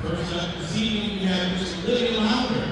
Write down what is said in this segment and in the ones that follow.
First up this evening, we have Mr. Lydia Louder.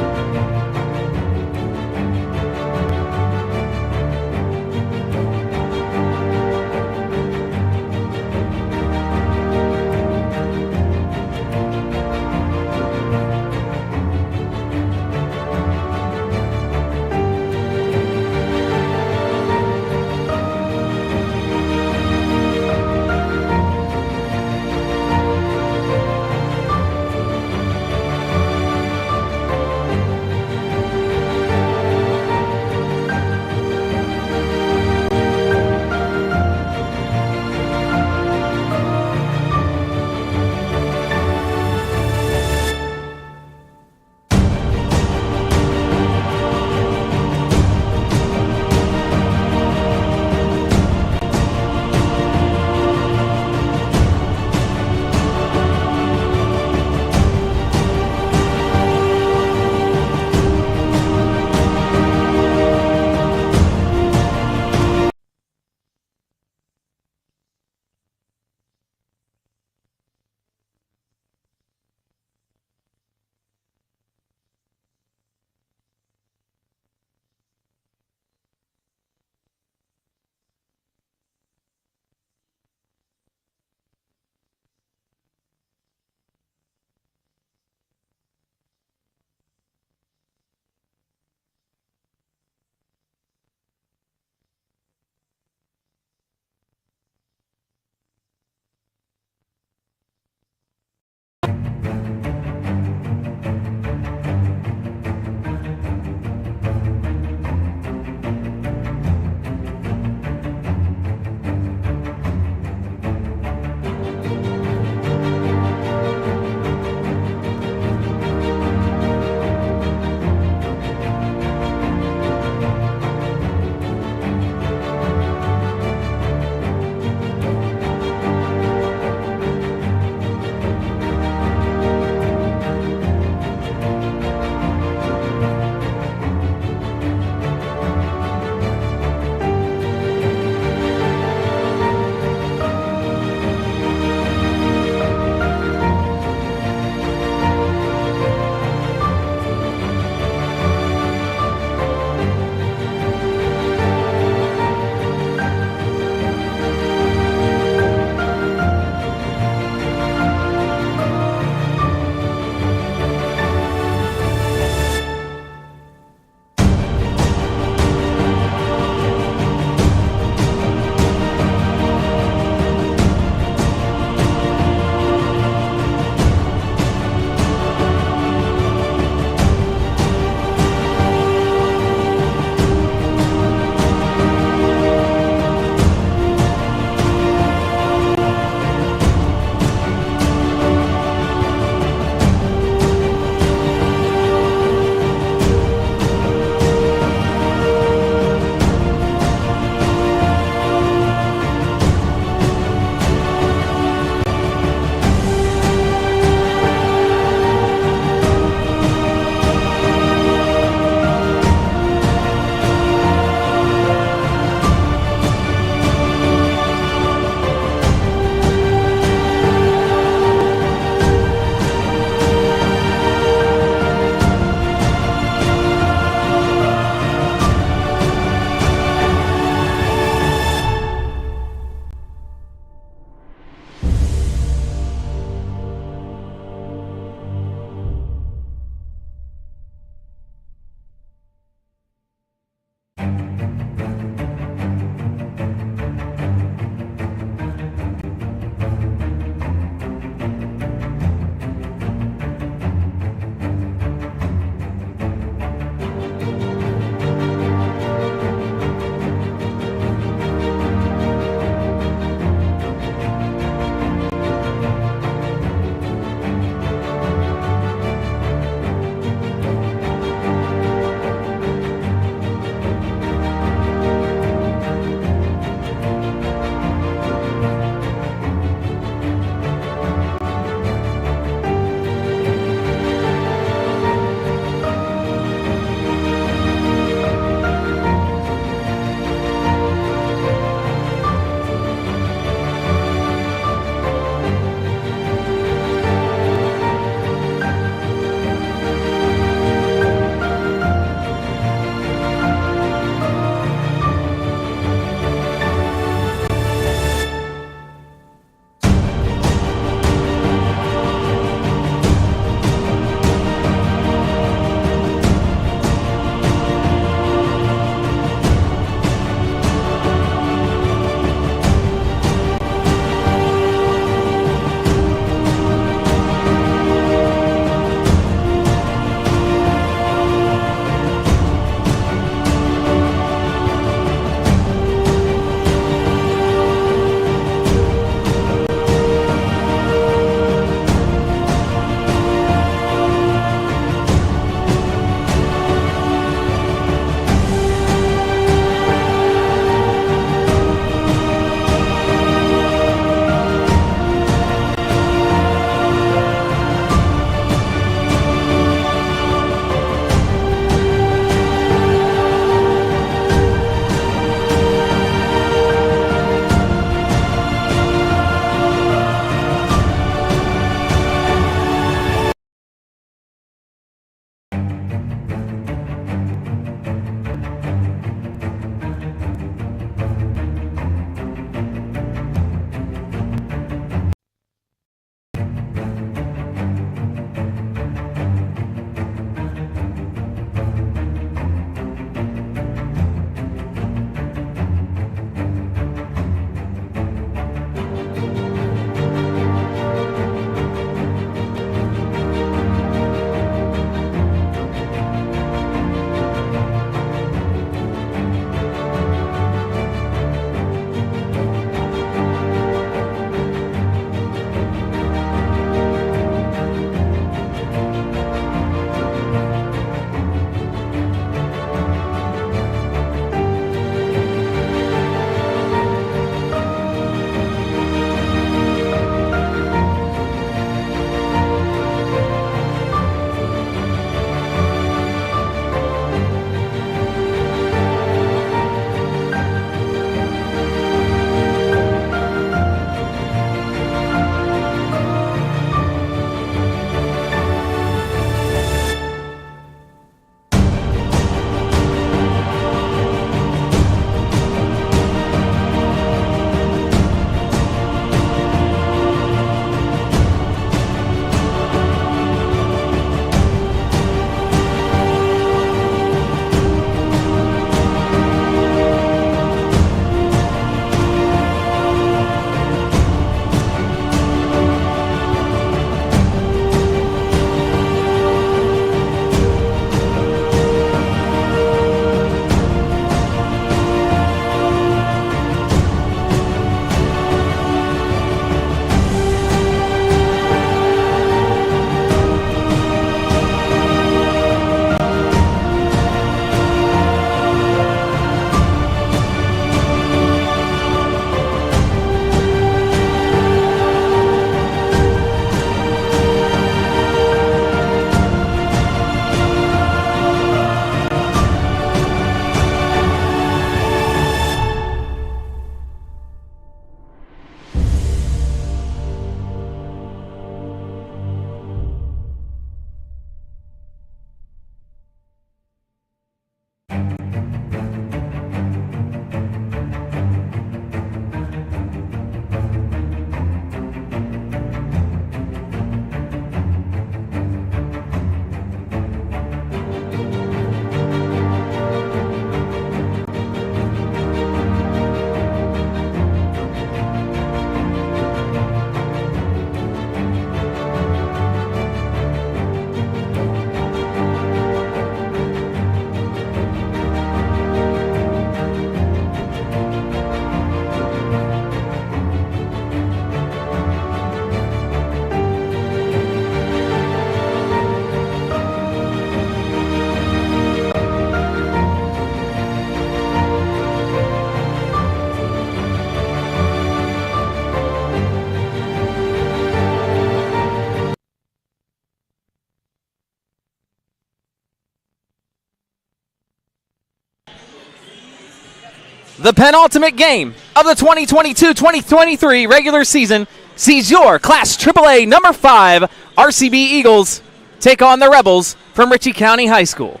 The penultimate game of the 2022-2023 regular season sees your Class AAA number 5 RCB Eagles take on the Rebels from Ritchie County High School.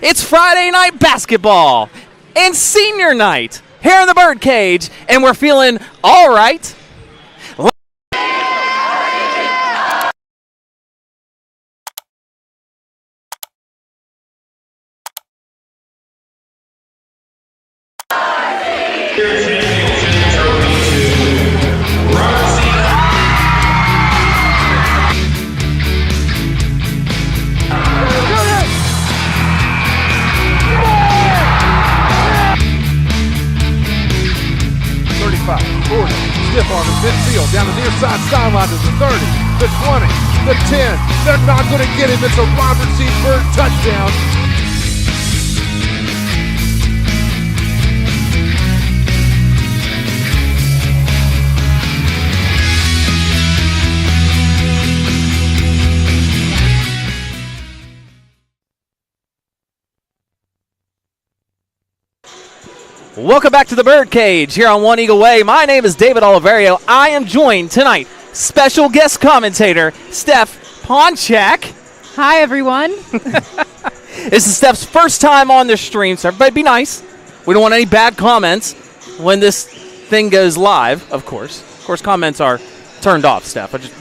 It's Friday night basketball and senior night here in the Birdcage, and we're feeling all right. Stiff on the midfield, down the near side sideline to the 30, the 20, the 10. They're not going to get him. It's a Robert C. Bird touchdown. Welcome back to the Birdcage here on One Eagle Way. My name is David Oliverio. I am joined tonight, special guest commentator, Steph Ponchak. Hi, everyone. This is Steph's first time on this stream, so everybody be nice. We don't want any bad comments when this thing goes live, of course. Of course, comments are turned off, Steph. I just,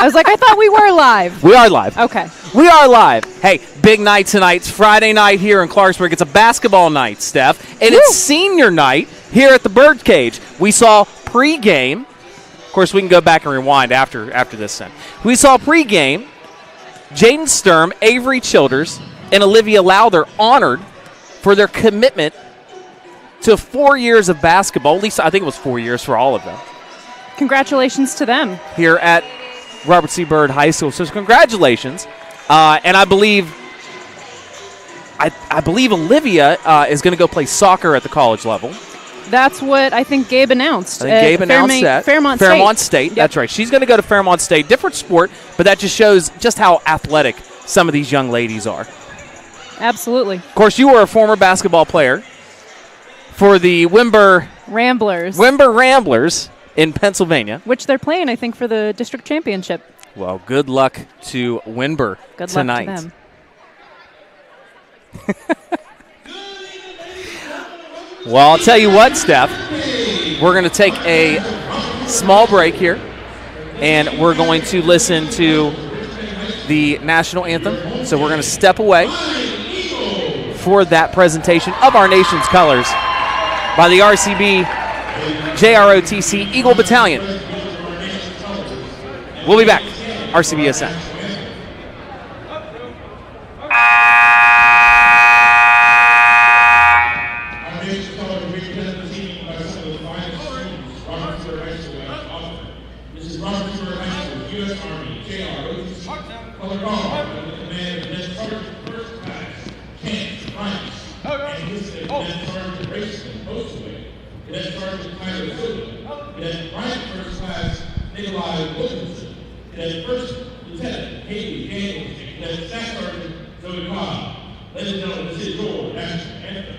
I was like, I thought we were live. We are live. Okay. We are live. Hey, big night tonight. It's Friday night here in Clarksburg. It's a basketball night, Steph. And It's senior night here at the Birdcage. We saw pregame. Of course, we can go back and rewind after this then. We saw pregame. Jaden Sturm, Avery Childers, and Olivia Lowther honored for their commitment to 4 years of basketball. At least I think it was 4 years for all of them. Congratulations to them. Here at Robert C. Byrd High School. So congratulations. And I believe Olivia is going to go play soccer at the college level. That's what I think Gabe announced. Gabe announced that. Fairmont State. Yep. That's right. She's going to go to Fairmont State. Different sport, but that just shows just how athletic some of these young ladies are. Absolutely. Of course, you were a former basketball player for the Wimber Ramblers in Pennsylvania. Which they're playing, I think, for the district championship. Well, good luck to Wimber tonight. Good luck to them. Well, I'll tell you what, Steph. We're going to take a small break here, and we're going to listen to the national anthem. So we're going to step away for that presentation of our nation's colors by the RCB JROTC Eagle Battalion. We'll be back. RCBSN. Ladies and gentlemen, this is your national anthem.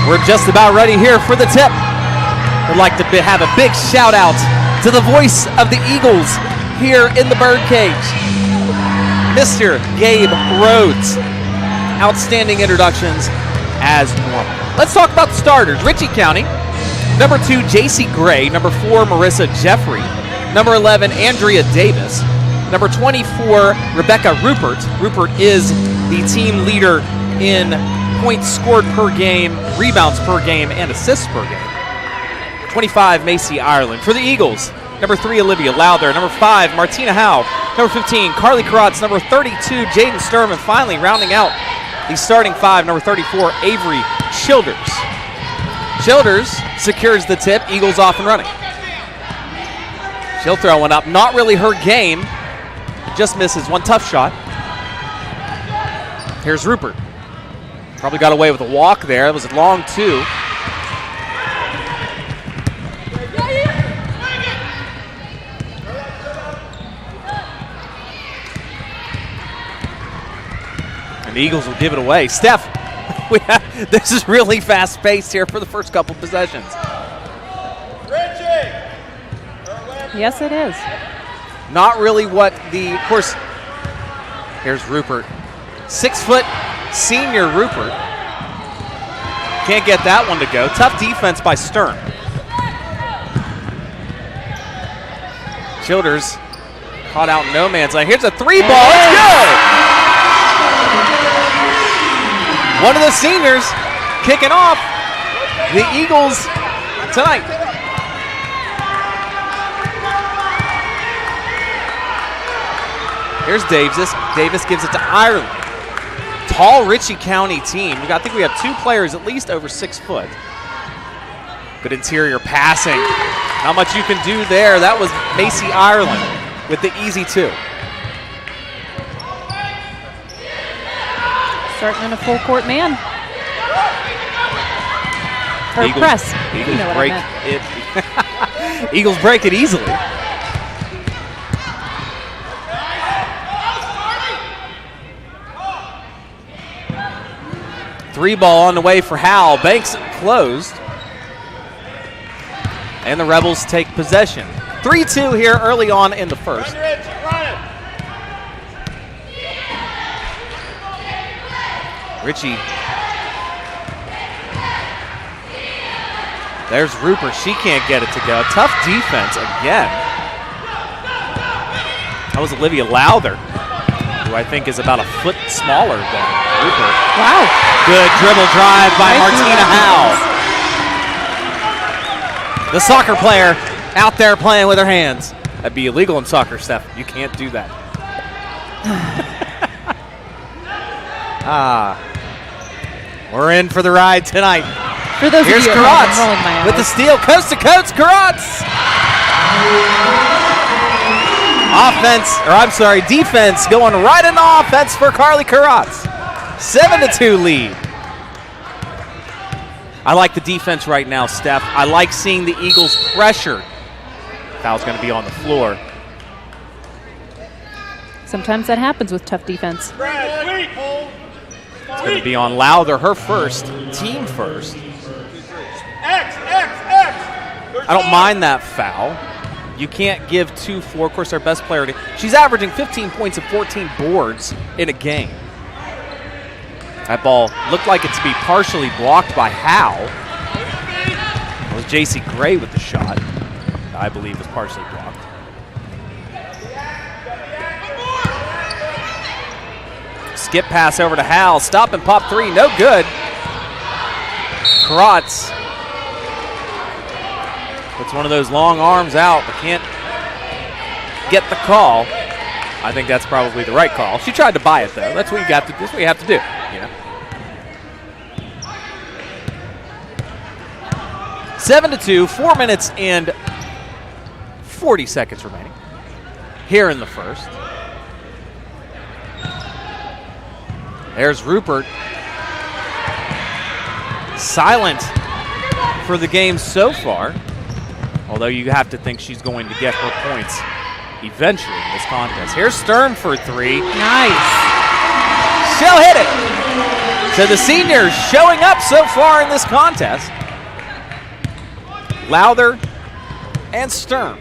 We're just about ready here for the tip. We'd like to have a big shout out to the voice of the Eagles here in the Birdcage, Mr. Gabe Rhodes. Outstanding introductions as normal. Let's talk about the starters. Ritchie County, number 2, JC Gray. Number 4, Marissa Jeffrey. Number 11, Andrea Davis. Number 24, Rebecca Rupert. Rupert is the team leader in points scored per game, rebounds per game, and assists per game. 25, Macy Ireland. For the Eagles, number 3, Olivia Lowther. Number 5, Martina Howe. Number 15, Carly Karatz. Number 32, Jaden Sturm. And finally, rounding out the starting 5, number 34, Avery Childers. Childers secures the tip. Eagles off and running. She'll throw one up. Not really her game. Just misses one tough shot. Here's Rupert. Probably got away with a walk there. It was a long 2. And the Eagles will give it away. Steph, this is really fast-paced here for the first couple possessions. Yes, it is. Not really what of course, here's Rupert. 6-foot senior Rupert. Can't get that one to go. Tough defense by Stern. Childers caught out in no man's land. Here's a 3-ball. Let's go! One of the seniors kicking off the Eagles tonight. Here's Davis. Davis gives it to Ireland. Tall Ritchie County team. I think we have 2 players at least over 6 foot. Good interior passing. Not much you can do there. That was Macy Ireland with the easy 2. Starting in a full court man. Or Eagles, press. Eagles You know what I break meant. it. Eagles break it easily. Three-ball on the way for Howell. Banks it closed. And the Rebels take possession. 3-2 here early on in the first. Ritchie. There's Rupert. She can't get it to go. Tough defense again. That was Olivia Lowther, who I think is about a foot smaller than Rupert. Wow. Good dribble drive by Martina Howe. The soccer player out there playing with her hands. That'd be illegal in soccer, Steph. You can't do that. We're in for the ride tonight. For those Here's of you at home, I'm Karatz rolling my eyes. with the steal, coast to coast. Karatz. Defense going right into offense for Carly Karatz. 7-2 lead. I like the defense right now, Steph. I like seeing the Eagles pressure. Foul's going to be on the floor. Sometimes that happens with tough defense. It's going to be on Lowther, her first, team first. I don't mind that foul. You can't give 2-4. Of course, our best player. She's averaging 15 points and 14 boards in a game. That ball looked like it to be partially blocked by Howe. It was JC Gray with the shot. I believe was partially blocked. Skip pass over to Howe. Stop and pop 3. No good. Karatz puts one of those long arms out, but can't get the call. I think that's probably the right call. She tried to buy it, though. That's what you got to. That's what you have to do. You know. 7-2. 4 minutes and 40 seconds remaining here in the first. There's Rupert. Silent for the game so far. Although you have to think she's going to get her points eventually in this contest. Here's Stern for 3. Nice. She'll hit it. So the seniors showing up so far in this contest. Lowther and Sturm.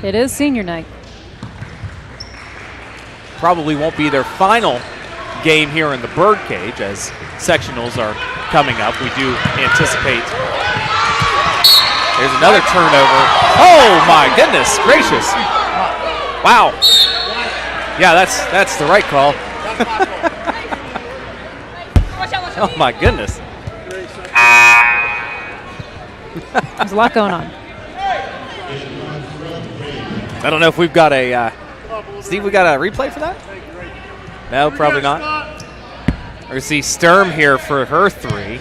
It is senior night. Probably won't be their final game here in the Birdcage as sectionals are coming up. We do anticipate. There's another turnover. Oh my goodness gracious. Wow. Yeah, that's the right call. Oh my goodness. There's a lot going on. I don't know if we've got a Steve, we got a replay for that? No, probably not. We're going to see Sturm here for her three.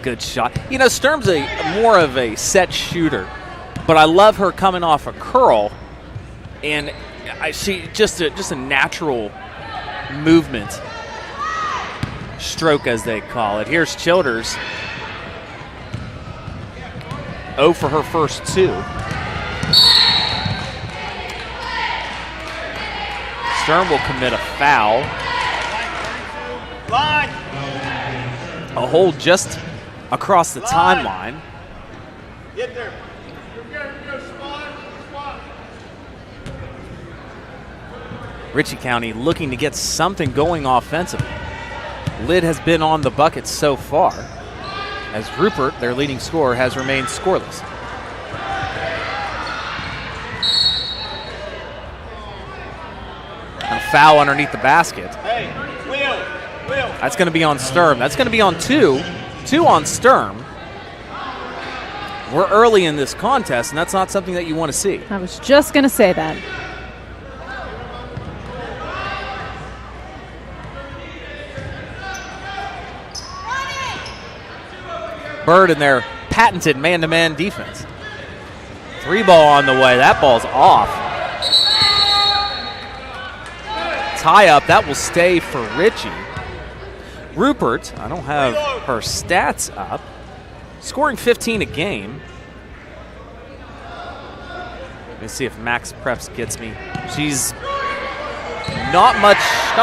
Good shot. You know, Sturm's more of a set shooter, but I love her coming off a curl, and she just a natural movement, stroke as they call it. Here's Childers. 0 for her first 2. Sturm will commit a foul. A hold just across the timeline. Get there. Ritchie County looking to get something going offensively. Lid has been on the bucket so far, as Rupert, their leading scorer, has remained scoreless. A foul underneath the basket. Hey, Will. That's going to be on Sturm. That's going to be on 2. 2 on Sturm. We're early in this contest, and that's not something that you want to see. I was just going to say that. Bird in their patented man-to-man defense. 3 ball on the way. That ball's off. Tie up. That will stay for Ritchie. Rupert, I don't have her stats up. Scoring 15 a game. Let me see if Max Preps gets me. She's not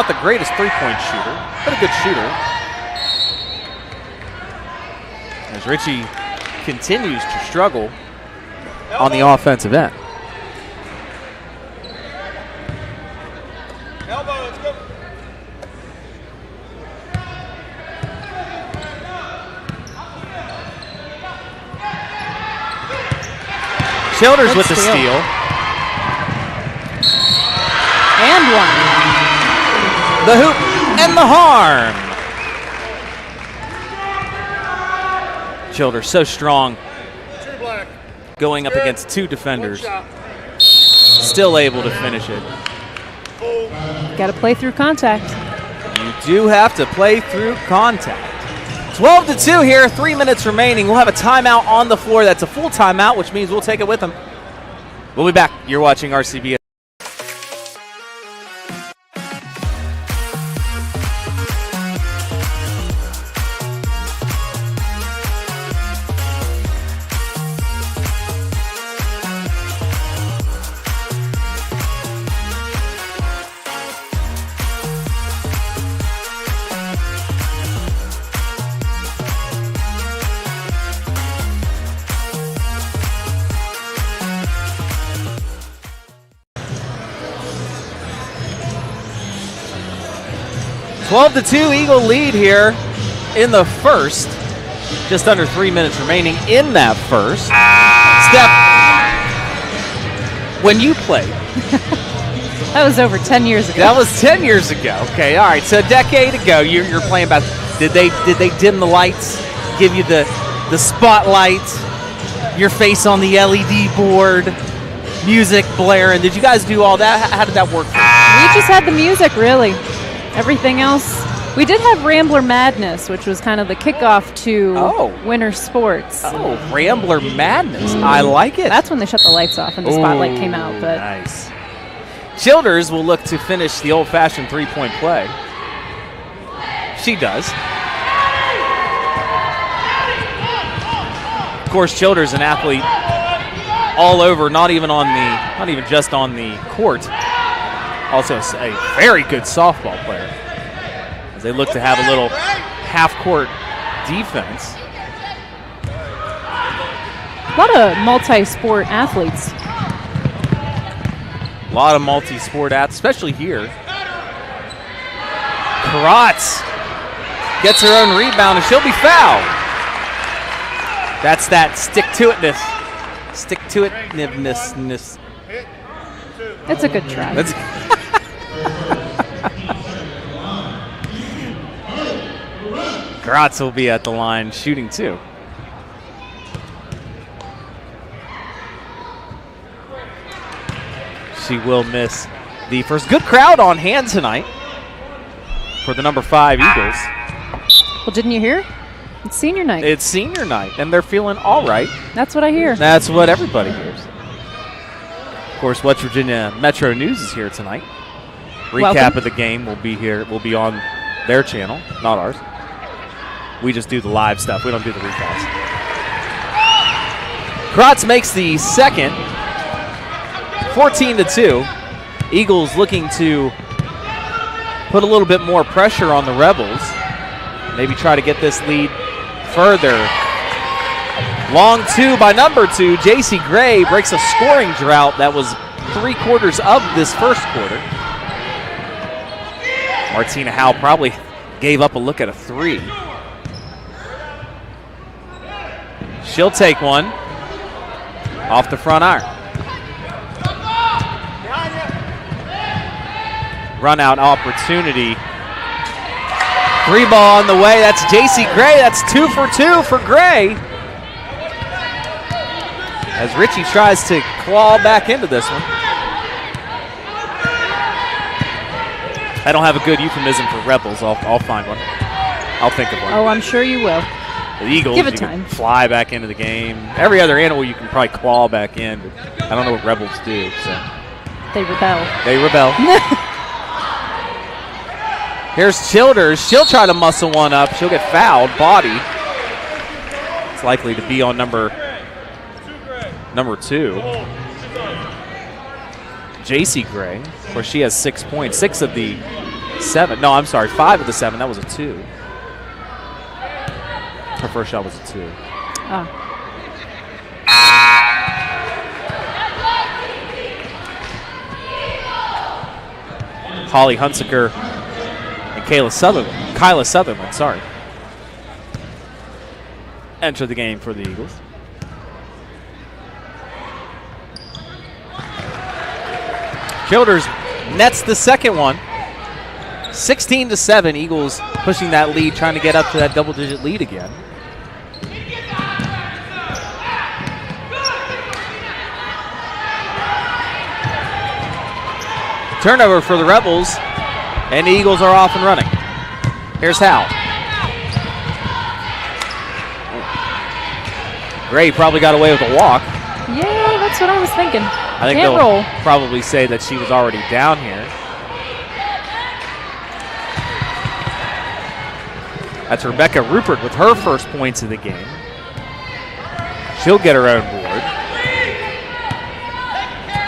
the greatest three-point shooter, but a good shooter. As Ritchie continues to struggle on the offensive end. Elbow, let's go. Childers with the steal. And one. The hoop and the harm. Childers so strong. Going up against 2 defenders. Still able to finish it. Got to play through contact. You do have to play through contact. 12-2 here, 3 minutes remaining. We'll have a timeout on the floor. That's a full timeout, which means we'll take it with them. We'll be back. You're watching RCB. (12-2) Eagle lead here in the first. Just under 3 minutes remaining in that first. Steph, when you played. That was over 10 years ago. That was 10 years ago. Okay, all right. So a decade ago, you're playing basketball. Did they dim the lights, give you the spotlight, your face on the LED board, music blaring? Did you guys do all that? How did that work for you? We just had the music, really. Everything else. We did have Rambler Madness, which was kind of the kickoff to winter sports. Oh, Rambler Madness. I like it. That's when they shut the lights off and the spotlight came out. But nice. Childers will look to finish the old-fashioned three-point play. She does. Of course, Childers, an athlete all over, not even just on the court. Also a very good softball player. As they look to have a little half-court defense. A lot of multi-sport athletes. A lot of multi-sport athletes, especially here. Karatz gets her own rebound, and she'll be fouled. That's that stick-to-itness. Stick-to-itiveness. It's a good try. That's Karatz will be at the line shooting too. She will miss the first. Good crowd on hand tonight for the number 5 Eagles. Well, didn't you hear? It's senior night. It's senior night, and they're feeling all right. That's what I hear. That's what everybody hears. Of course, West Virginia Metro News is here tonight. Recap Welcome. of the game will be here. Will be on their channel, not ours. We just do the live stuff. We don't do the recaps. Karatz makes the second. 14-2. Eagles looking to put a little bit more pressure on the Rebels. Maybe try to get this lead further. Long 2 by number 2. J.C. Gray breaks a scoring drought that was 3/4 of this first quarter. Martina Howe probably gave up a look at a 3. She'll take one off the front iron. Run out opportunity. 3 ball on the way. That's J.C. Gray. That's 2 for 2 for Gray. As Ritchie tries to claw back into this one. I don't have a good euphemism for Rebels. I'll find one. I'll think of one. Oh, I'm sure you will. The Eagles, Give it you time. can fly back into the game. Every other animal you can probably claw back in, but I don't know what Rebels do. So They rebel. they rebel. Here's Childers. She'll try to muscle one up. She'll get fouled. Body. It's likely to be on number 2. J.C. Gray. Of course, she has 6 points. 6 of the 7. No, I'm sorry. 5 of the 7. That was a 2. Her first shot was a 2. Oh. Holly Hunsaker and Kyla Sutherland, sorry, enter the game for the Eagles. Childers nets the second one. 16-7, Eagles pushing that lead, trying to get up to that double-digit lead again. Turnover for the Rebels, and the Eagles are off and running. Here's Howe. Gray probably got away with a walk. Yeah, that's what I was thinking. I think Can't they'll roll. probably say that she was already down here. That's Rebecca Rupert with her first points of the game. She'll get her own board.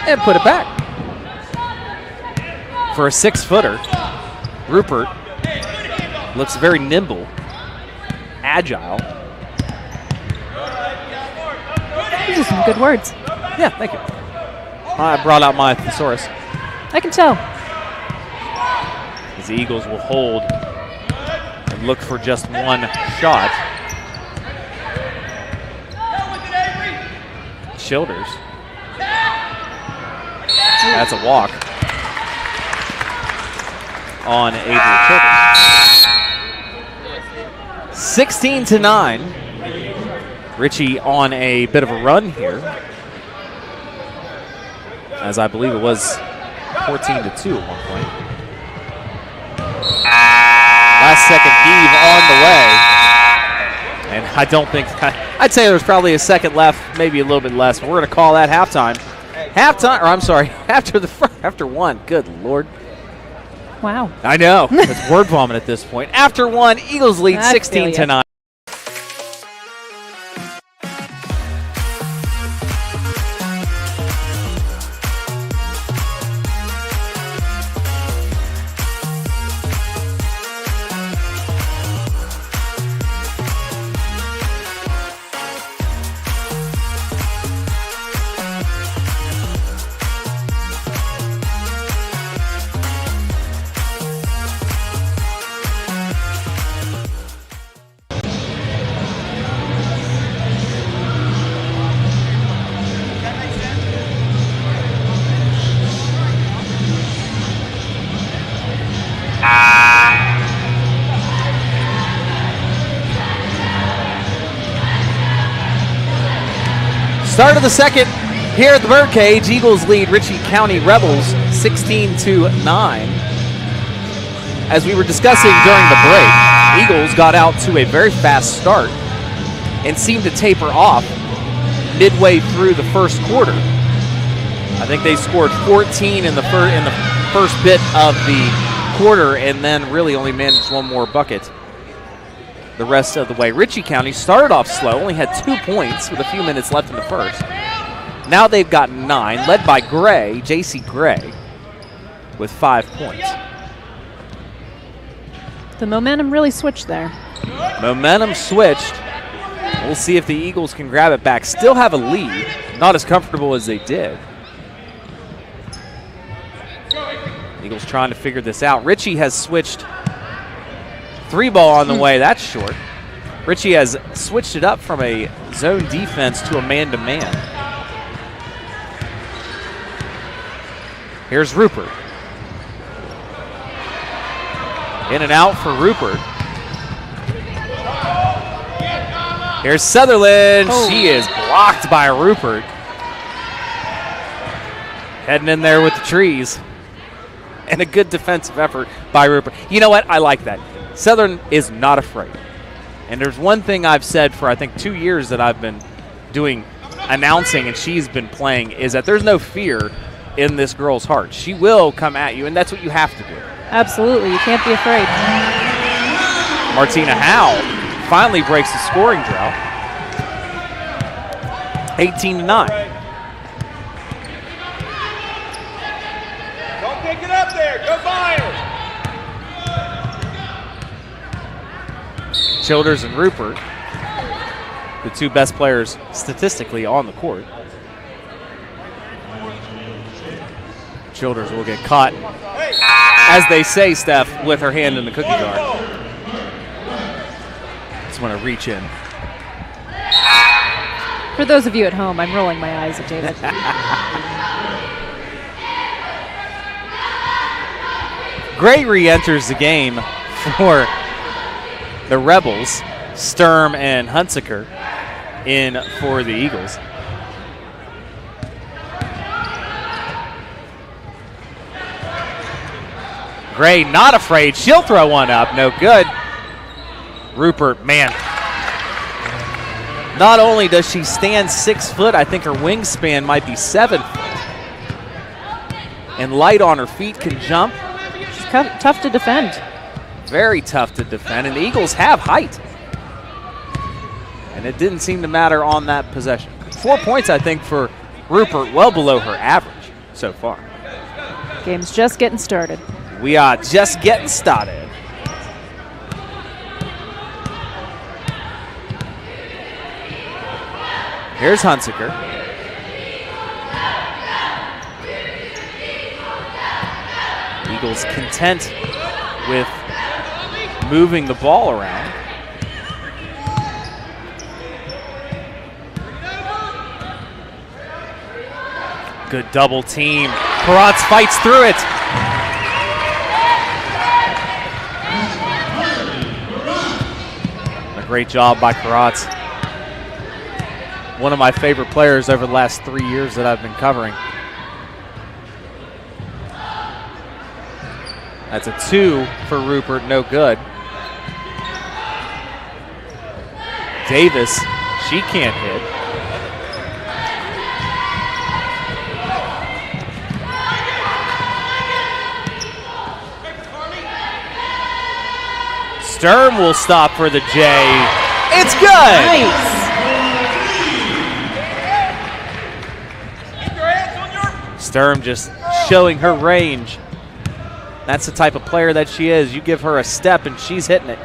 And put it back. For a 6-footer, Rupert looks very nimble, agile. These are some good words. Yeah, thank you. I brought out my thesaurus. I can tell. As the Eagles will hold and look for just one shot. Childers. That's a walk on Avery Childers. 16-9. Ritchie on a bit of a run here, as I believe it was 14-2 at one point. Last second heave on the way. And I don't think, I'd say there's probably a second left, maybe a little bit less, but we're going to call that halftime. After one. Good Lord. Wow. I know. It's word vomit at this point. After one, Eagles lead I feel 16-9. ya. Start of the second here at the Birdcage. Eagles lead Ritchie County Rebels 16-9. As we were discussing during the break, Eagles got out to a very fast start and seemed to taper off midway through the first quarter. I think they scored 14 in the first bit of the quarter and then really only managed one more bucket the rest of the way. Ritchie County started off slow, only had 2 points with a few minutes left in the first. Now they've got 9, led by Gray, J.C. Gray, with 5 points. The momentum really switched there. Momentum switched. We'll see if the Eagles can grab it back. Still have a lead, not as comfortable as they did. Eagles trying to figure this out. Ritchie has switched 3 ball on the way. That's short. Ritchie has switched it up from a zone defense to a man-to-man. Here's Rupert. In and out for Rupert. Here's Sutherland. Oh. She is blocked by Rupert. Heading in there with the trees. And a good defensive effort by Rupert. You know what? I like that. Southern is not afraid. And there's one thing I've said for, I think, 2 years that I've been doing announcing and she's been playing is that there's no fear in this girl's heart. She will come at you, and that's what you have to do. Absolutely. You can't be afraid. Martina Howe finally breaks the scoring drought. 18-9. Don't pick it up there. Go by her. Childers and Rupert, the 2 best players statistically on the court. Childers will get caught, as they say, Steph, with her hand in the cookie jar. Just want to reach in. For those of you at home, I'm rolling my eyes at David. Gray re-enters the game for the Rebels. Sturm and Hunsaker in for the Eagles. Gray not afraid. She'll throw one up. No good. Rupert, man. Not only does she stand 6 foot, I think her wingspan might be 7 foot. And light on her feet, can jump. She's tough to defend. Very tough to defend, and the Eagles have height. And it didn't seem to matter on that possession. 4 points, I think, for Rupert, well below her average so far. Game's just getting started. We are just getting started. Here's Hunsaker. Eagles content with moving the ball around. Good double team. Karatz fights through it. A great job by Karatz. One of my favorite players over the last 3 years that I've been covering. That's a 2 for Rupert, no good. Davis, she can't hit. Sturm will stop for the J. It's good! Nice. Sturm just showing her range. That's the type of player that she is. You give her a step and she's hitting it.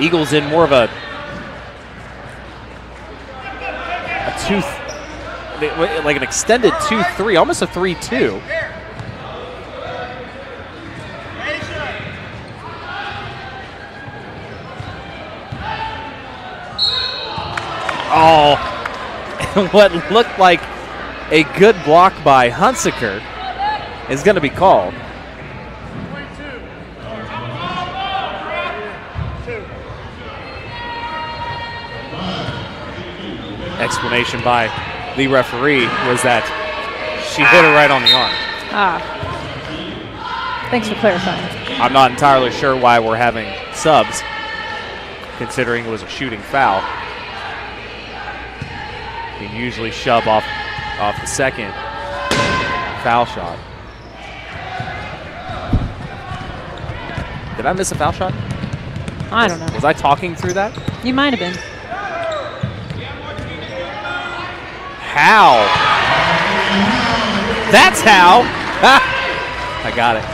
Eagles in more of a like an extended 2-3, almost a 3-2. Oh, what looked like a good block by Hunsaker is going to be called. Explanation by the referee was that she hit her right on the arm. Thanks for clarifying. I'm not entirely sure why we're having subs, considering it was a shooting foul. You can usually shove off the second foul shot. Did I miss a foul shot? I don't know. Was I talking through that? You might have been. How? That's how. I got it.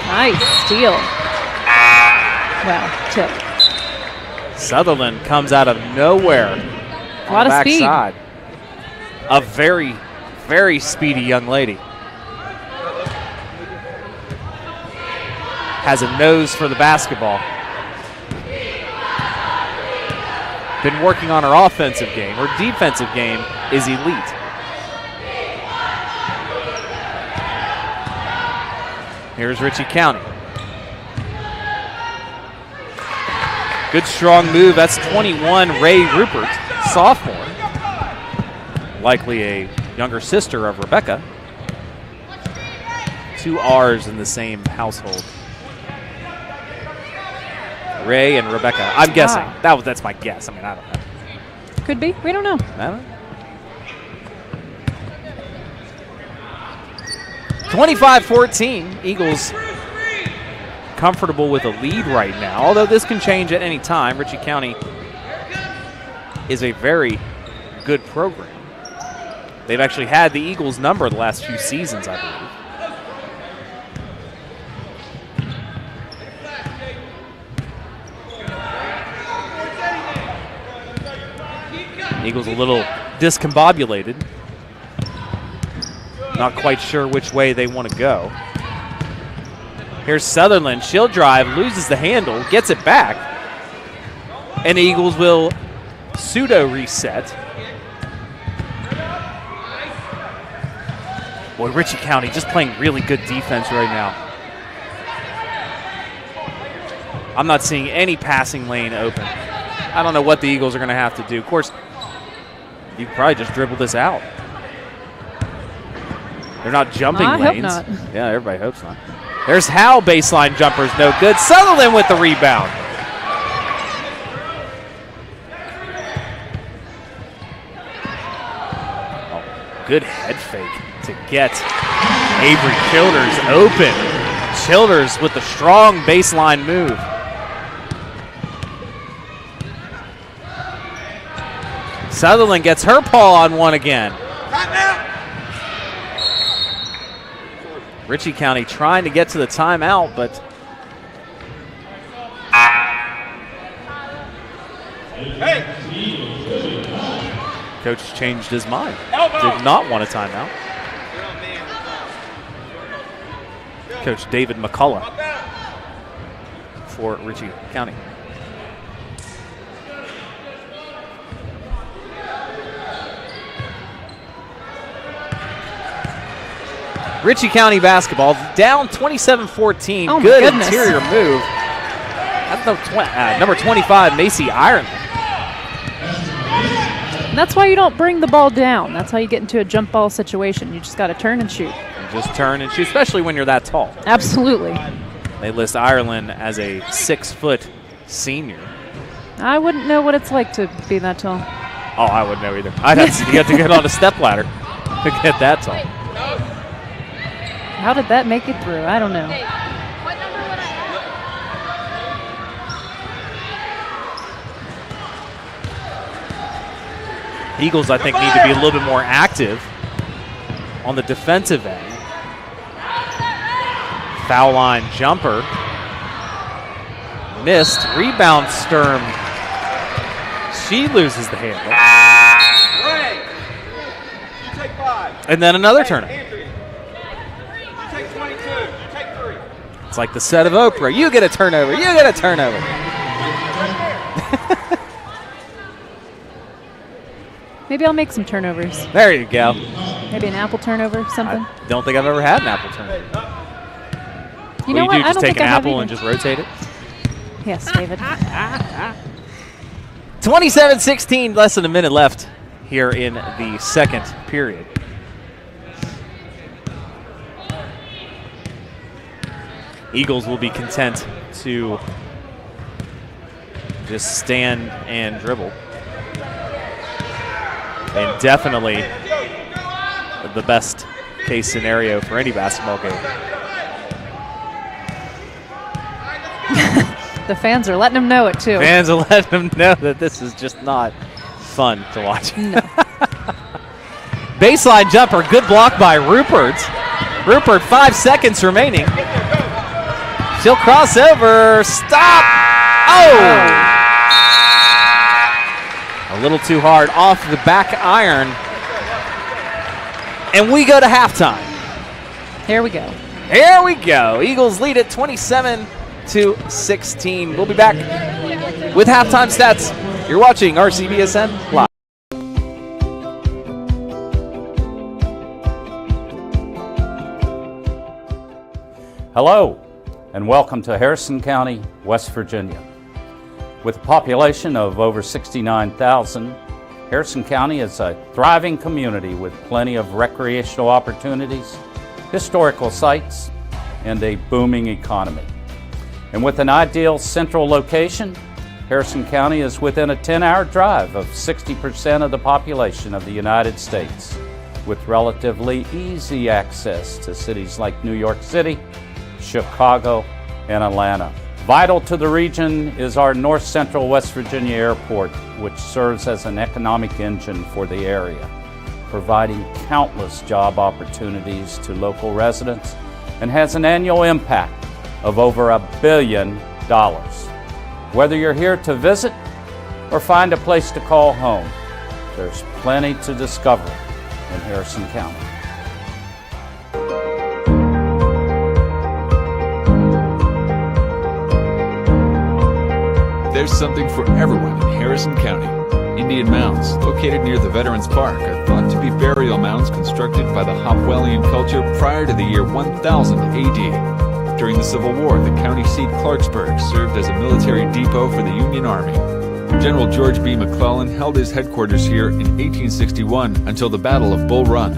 Nice steal. Well, tip. Sutherland comes out of nowhere. A lot of speed. Backside. A very, very speedy young lady. Has a nose for the basketball. Been working on her offensive game. Her defensive game is elite. Here's Ritchie County. Good strong move. That's 21, Ray Rupert, sophomore. Likely a younger sister of Rebecca. 2 R's in the same household. Ray and Rebecca. I'm guessing. That's my guess. I mean, I don't know. Could be. We don't know. I don't know. 25-14. Eagles comfortable with a lead right now, although this can change at any time. Ritchie County is a very good program. They've actually had the Eagles' number the last few seasons, I believe. Eagles a little discombobulated. Not quite sure which way they want to go. Here's Sutherland. She'll drive, loses the handle, gets it back. And the Eagles will pseudo reset. Boy, Ritchie County just playing really good defense right now. I'm not seeing any passing lane open. I don't know what the Eagles are going to have to do. Of course, you could probably just dribble this out. They're not jumping lanes. I hope not. Yeah, everybody hopes not. There's Howe, baseline jumpers, no good. Sutherland with the rebound. Oh, good head fake to get Avery Childers open. Childers with the strong baseline move. Sutherland gets her paw on one again. Ritchie County trying to get to the timeout, but coach changed his mind. Did not want a timeout. Coach David McCullough for Ritchie County. Ritchie County basketball down 27-14. Oh, good goodness. interior move. That's number 25, Macy Ireland. And that's why you don't bring the ball down. That's how you get into a jump ball situation. You just got to turn and shoot. Just turn and shoot, especially when you're that tall. Absolutely. They list Ireland as a 6-foot senior. I wouldn't know what it's like to be that tall. Oh, I wouldn't know either. You have to get on a step ladder to get that tall. How did that make it through? I don't know. Eagles, I think, need to be a little bit more active on the defensive end. Foul line jumper. Missed. Rebound Sturm. She loses the handle. Ray, you take 5. And then another turnover. Andrew, you take 22. You take 3. It's like the set of Oprah. You get a turnover. You get a turnover. Maybe I'll make some turnovers. There you go. Maybe an apple turnover, something. I don't think I've ever had an apple turnover. You know what? You I just don't take think an I have apple either. and just rotate it? Yes, David. 27-16, less than a minute left here in the second period. Eagles will be content to just stand and dribble. And definitely the best case scenario for any basketball game. The fans are letting them know it, too. Fans are letting them know that this is just not fun to watch. No. Baseline jumper, good block by Rupert. Rupert, 5 seconds remaining. She'll cross over, stop! Oh! A little too hard off the back iron. And we go to halftime. Here we go. Here we go. Eagles lead at 27-16. We'll be back with halftime stats. You're watching RCBSN Live. Hello, and welcome to Harrison County, West Virginia. With a population of over 69,000, Harrison County is a thriving community with plenty of recreational opportunities, historical sites, and a booming economy. And with an ideal central location, Harrison County is within a 10-hour drive of 60% of the population of the United States, with relatively easy access to cities like New York City, Chicago, and Atlanta. Vital to the region is our North Central West Virginia Airport, which serves as an economic engine for the area, providing countless job opportunities to local residents and has an annual impact of over $1 billion. Whether you're here to visit or find a place to call home, there's plenty to discover in Harrison County. There's something for everyone in Harrison County. Indian mounds, located near the Veterans Park, are thought to be burial mounds constructed by the Hopwellian culture prior to the year 1000 AD. During the Civil War, the county seat Clarksburg served as a military depot for the Union Army. General George B. McClellan held his headquarters here in 1861 until the Battle of Bull Run.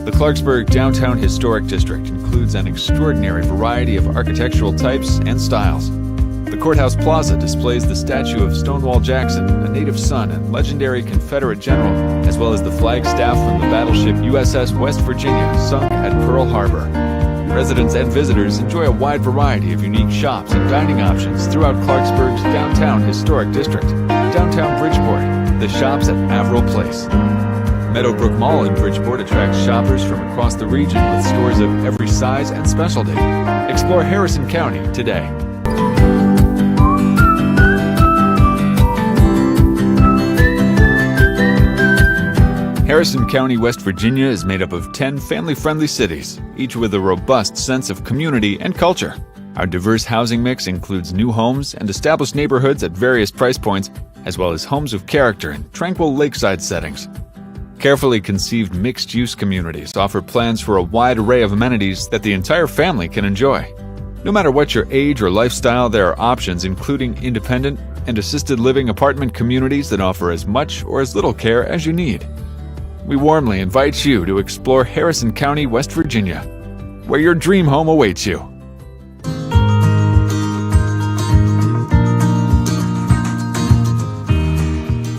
The Clarksburg Downtown Historic District includes an extraordinary variety of architectural types and styles. The Courthouse Plaza displays the statue of Stonewall Jackson, a native son and legendary Confederate general, as well as the flagstaff from the battleship USS West Virginia, sunk at Pearl Harbor. Residents and visitors enjoy a wide variety of unique shops and dining options throughout Clarksburg's Downtown Historic District, Downtown Bridgeport, the shops at Averill Place. Meadowbrook Mall in Bridgeport attracts shoppers from across the region with stores of every size and specialty. Explore Harrison County today. Harrison County, West Virginia is made up of 10 family-friendly cities, each with a robust sense of community and culture. Our diverse housing mix includes new homes and established neighborhoods at various price points, as well as homes of character in tranquil lakeside settings. Carefully conceived mixed-use communities offer plans for a wide array of amenities that the entire family can enjoy. No matter what your age or lifestyle, there are options including independent and assisted living apartment communities that offer as much or as little care as you need. We warmly invite you to explore Harrison County, West Virginia, where your dream home awaits you.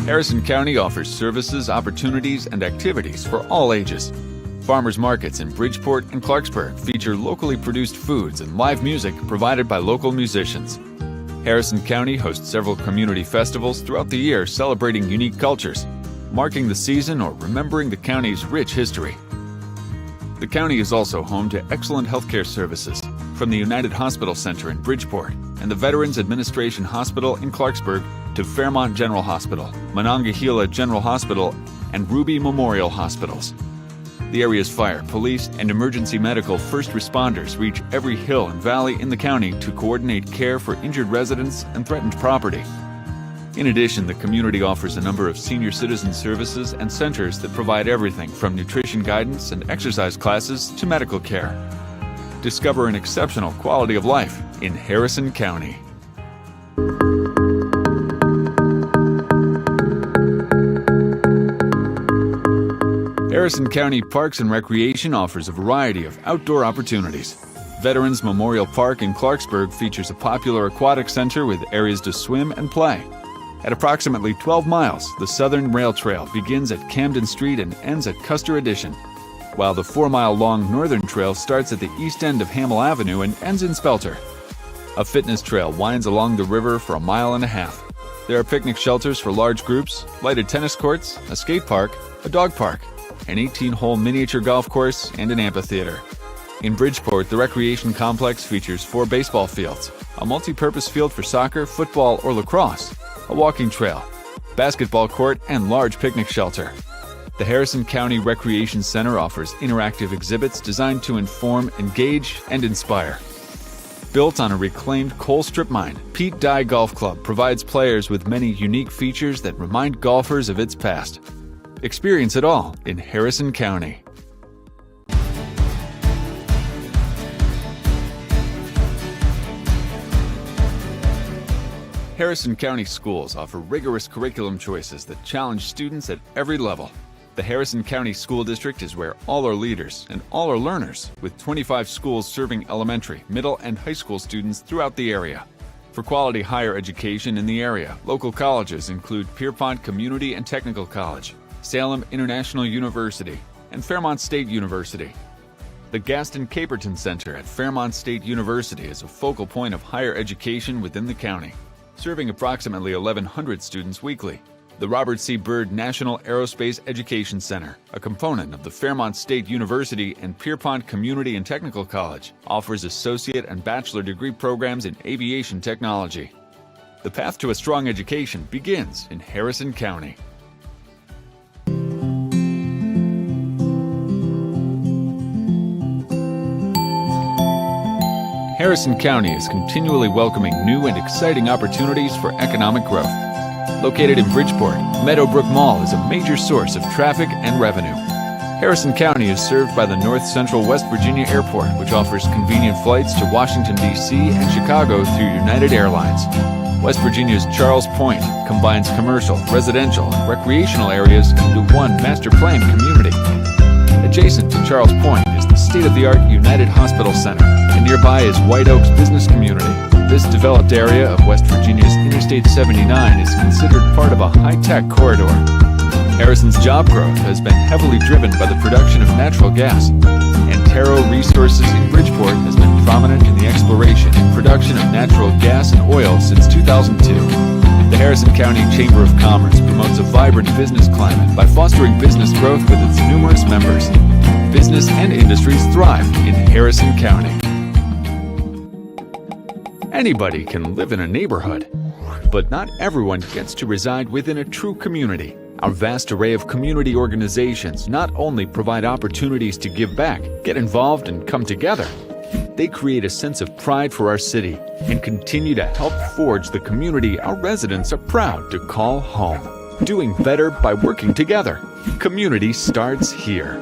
Harrison County offers services, opportunities, and activities for all ages. Farmers markets in Bridgeport and Clarksburg feature locally produced foods and live music provided by local musicians. Harrison County hosts several community festivals throughout the year celebrating unique cultures, marking the season or remembering the county's rich history. The county is also home to excellent healthcare services from the United Hospital Center in Bridgeport and the Veterans Administration Hospital in Clarksburg to Fairmont General Hospital, Monongahela General Hospital, and Ruby Memorial Hospitals. The area's fire, police, and emergency medical first responders reach every hill and valley in the county to coordinate care for injured residents and threatened property. In addition, the community offers a number of senior citizen services and centers that provide everything from nutrition guidance and exercise classes to medical care. Discover an exceptional quality of life in Harrison County. Harrison County Parks and Recreation offers a variety of outdoor opportunities. Veterans Memorial Park in Clarksburg features a popular aquatic center with areas to swim and play. At approximately 12 miles, the Southern Rail Trail begins at Camden Street and ends at Custer Addition, while the 4-mile-long Northern Trail starts at the east end of Hamel Avenue and ends in Spelter. A fitness trail winds along the river for 1.5 miles. There are picnic shelters for large groups, lighted tennis courts, a skate park, a dog park, an 18-hole miniature golf course, and an amphitheater. In Bridgeport, the recreation complex features 4 baseball fields, a multi-purpose field for soccer, football, or lacrosse, a walking trail, basketball court, and large picnic shelter. The Harrison County Recreation Center offers interactive exhibits designed to inform, engage, and inspire. Built on a reclaimed coal strip mine, Pete Dye Golf Club provides players with many unique features that remind golfers of its past. Experience it all in Harrison County. Harrison County schools offer rigorous curriculum choices that challenge students at every level. The Harrison County School District is where all are leaders and all are learners, with 25 schools serving elementary, middle, and high school students throughout the area. For quality higher education in the area, local colleges include Pierpont Community and Technical College, Salem International University, and Fairmont State University. The Gaston Caperton Center at Fairmont State University is a focal point of higher education within the county, serving approximately 1,100 students weekly. The Robert C. Byrd National Aerospace Education Center, a component of the Fairmont State University and Pierpont Community and Technical College, offers associate and bachelor degree programs in aviation technology. The path to a strong education begins in Harrison County. Harrison County is continually welcoming new and exciting opportunities for economic growth. Located in Bridgeport, Meadowbrook Mall is a major source of traffic and revenue. Harrison County is served by the North Central West Virginia Airport, which offers convenient flights to Washington, D.C. and Chicago through United Airlines. West Virginia's Charles Point combines commercial, residential, and recreational areas into one master planned community. Adjacent to Charles Point is the state-of-the-art United Hospital Center, and nearby is White Oaks Business Community. This developed area of West Virginia's Interstate 79 is considered part of a high-tech corridor. Harrison's job growth has been heavily driven by the production of natural gas. Antero Resources in Bridgeport has been prominent in the exploration and production of natural gas and oil since 2002. The Harrison County Chamber of Commerce promotes a vibrant business climate by fostering business growth with its numerous members. Business and industries thrive in Harrison County. Anybody can live in a neighborhood, but not everyone gets to reside within a true community. Our vast array of community organizations not only provide opportunities to give back, get involved, and come together, they create a sense of pride for our city and continue to help forge the community our residents are proud to call home. Doing better by working together. Community starts here.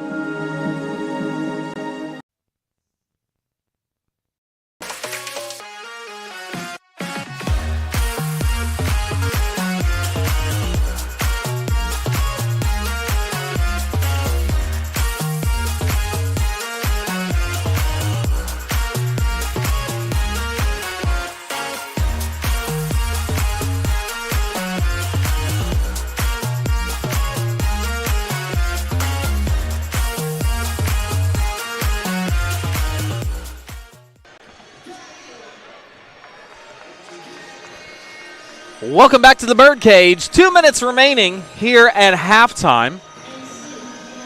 Welcome back to the Birdcage. 2 minutes remaining here at halftime.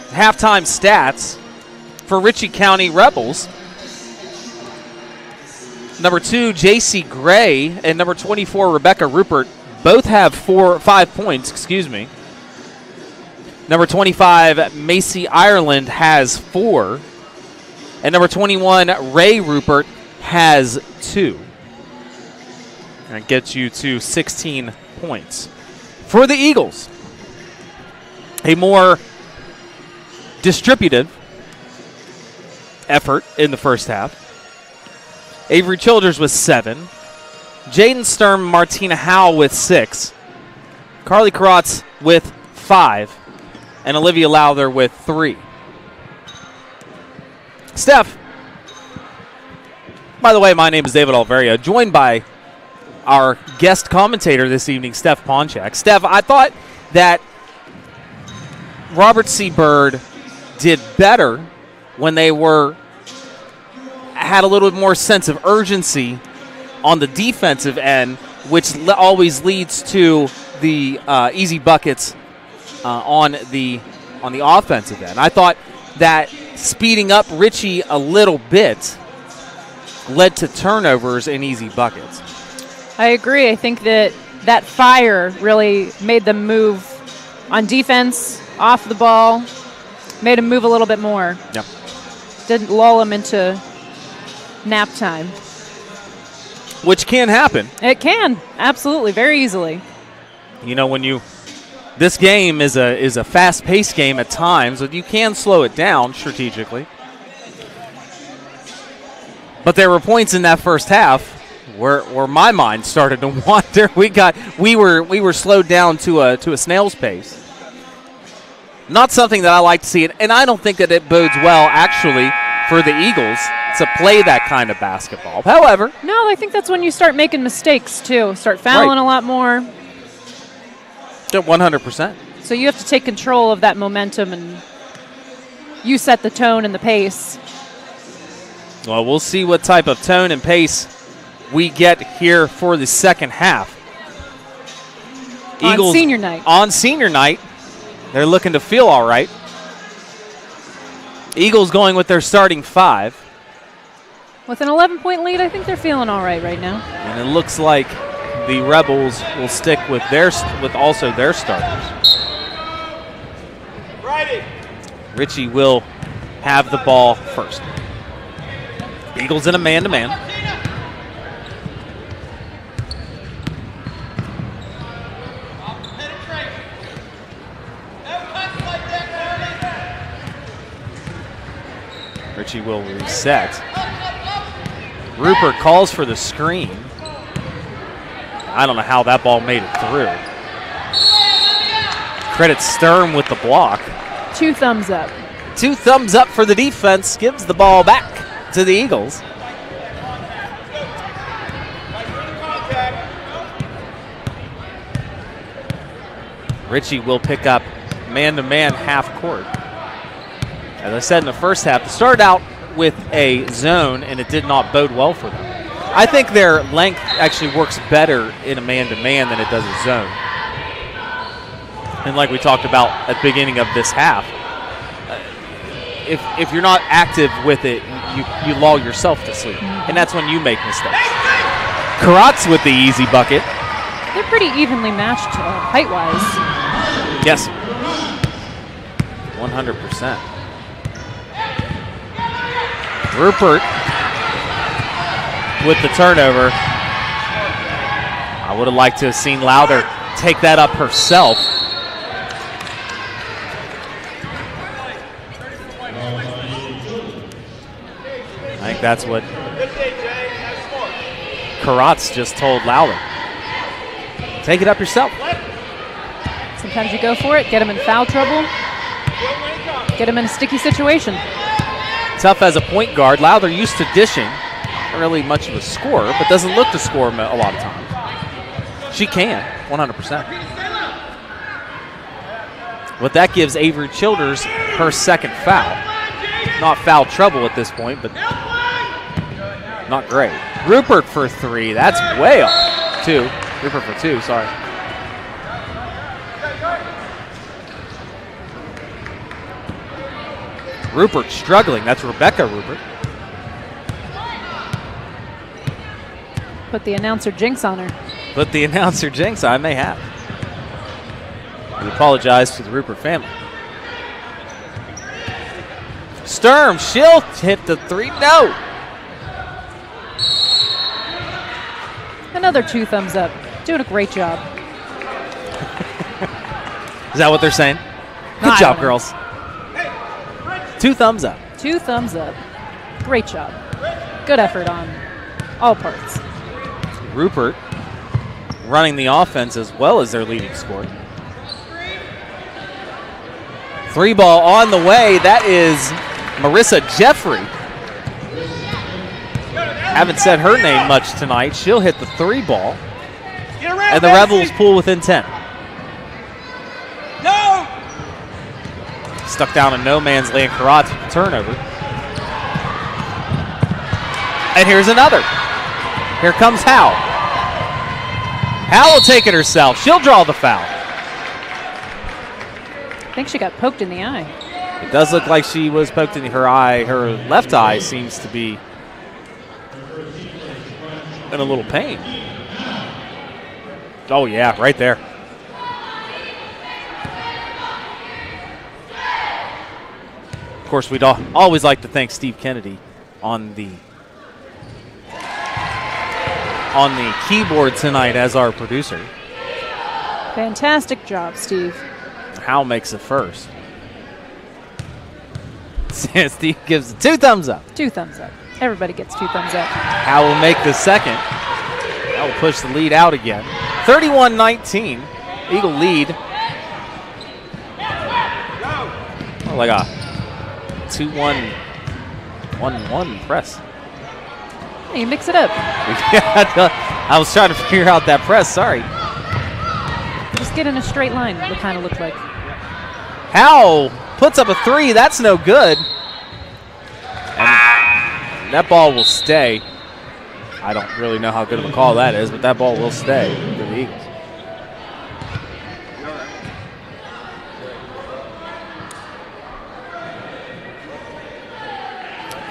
Halftime stats for Ritchie County Rebels. Number 2, J.C. Gray, and number 24, Rebecca Rupert, both have 5 points, Number 25, Macy Ireland, has 4. And number 21, Ray Rupert, has 2. And it gets you to 16 points. For the Eagles, a more distributive effort in the first half. Avery Childers with 7. Jaden Sturm, Martina Howell with 6. Carly Karotz with 5. and Olivia Lowther with 3. Steph, by the way, my name is David Alverio, joined by our guest commentator this evening, Steph Ponchak. Steph, I thought that Robert C. Byrd did better when they had a little bit more sense of urgency on the defensive end, which always leads to the easy buckets on the offensive end. I thought that speeding up Ritchie a little bit led to turnovers and easy buckets. I agree. I think that fire really made them move on defense, off the ball, made them move a little bit more. Yep. Didn't lull them into nap time. Which can happen. It can, absolutely, very easily. You know, this game is a fast-paced game at times, but you can slow it down strategically. But there were points in that first half where my mind started to wander. We were slowed down to a snail's pace. Not something that I like to see, and I don't think that it bodes well actually for the Eagles to play that kind of basketball. However, no, I think that's when you start making mistakes too. Start fouling a lot more. 100%. So you have to take control of that momentum, and you set the tone and the pace. Well, we'll see what type of tone and pace we get here for the second half. On senior night. On senior night, they're looking to feel all right. Eagles going with their starting 5. With an 11-point lead, I think they're feeling all right now. And it looks like the Rebels will stick with also their starters. Ritchie will have the ball first. Eagles in a man-to-man. Ritchie will reset. Rupert calls for the screen. I don't know how that ball made it through. Credit Sturm with the block. 2 thumbs up. 2 thumbs up for the defense. Gives the ball back to the Eagles. Ritchie will pick up man-to-man half court. As I said in the first half, they started out with a zone, and it did not bode well for them. I think their length actually works better in a man-to-man than it does a zone. And like we talked about at the beginning of this half, if you're not active with it, you lull yourself to sleep. And that's when you make mistakes. Karatz with the easy bucket. They're pretty evenly matched height-wise. Yes. 100%. Rupert with the turnover. I would have liked to have seen Lowther take that up herself. I think that's what Karatz just told Lowther. Take it up yourself. Sometimes you go for it, get him in foul trouble, get him in a sticky situation. Tough as a point guard. Lowther used to dishing. Not really much of a scorer, but doesn't look to score a lot of times. She can, 100%. What that gives Avery Childers her second foul. Not foul trouble at this point, but not great. Rupert for 3. That's way off. 2. Rupert for 2, sorry. Rupert struggling. That's Rebecca Rupert. Put the announcer jinx on her. Put the announcer jinx on. They have. We apologize to the Rupert family. Sturm, she'll hit the 3. No. Another 2 thumbs up. Doing a great job. Is that what they're saying? Good job, girls. 2 thumbs up. 2 thumbs up. Great job. Good effort on all parts. Rupert running the offense as well as their leading scorer. 3 ball on the way. That is Marissa Jeffrey. Haven't said her name much tonight. She'll hit the 3 ball. And the Rebels pull within 10. No! Stuck down in no man's land. Karatz with the turnover. And here's another. Here comes Howe. Howe will take it herself. She'll draw the foul. I think she got poked in the eye. It does look like she was poked in her eye. Her left eye seems to be in a little pain. Oh, yeah, right there. Of course, we'd always like to thank Steve Kennedy on the keyboard tonight as our producer. Fantastic job, Steve. Howe makes it first. Steve gives it 2 thumbs up. 2 thumbs up. Everybody gets 2 thumbs up. Howe will make the second. That will push the lead out again. 31-19. Eagle lead. Oh, like a 2-1, 1-1 press. Hey, you mix it up. I was trying to figure out that press. Sorry. Just get in a straight line, what kind of looks like. Howe puts up a 3. That's no good. And that ball will stay. I don't really know how good of a call that is, but that ball will stay for the Eagles.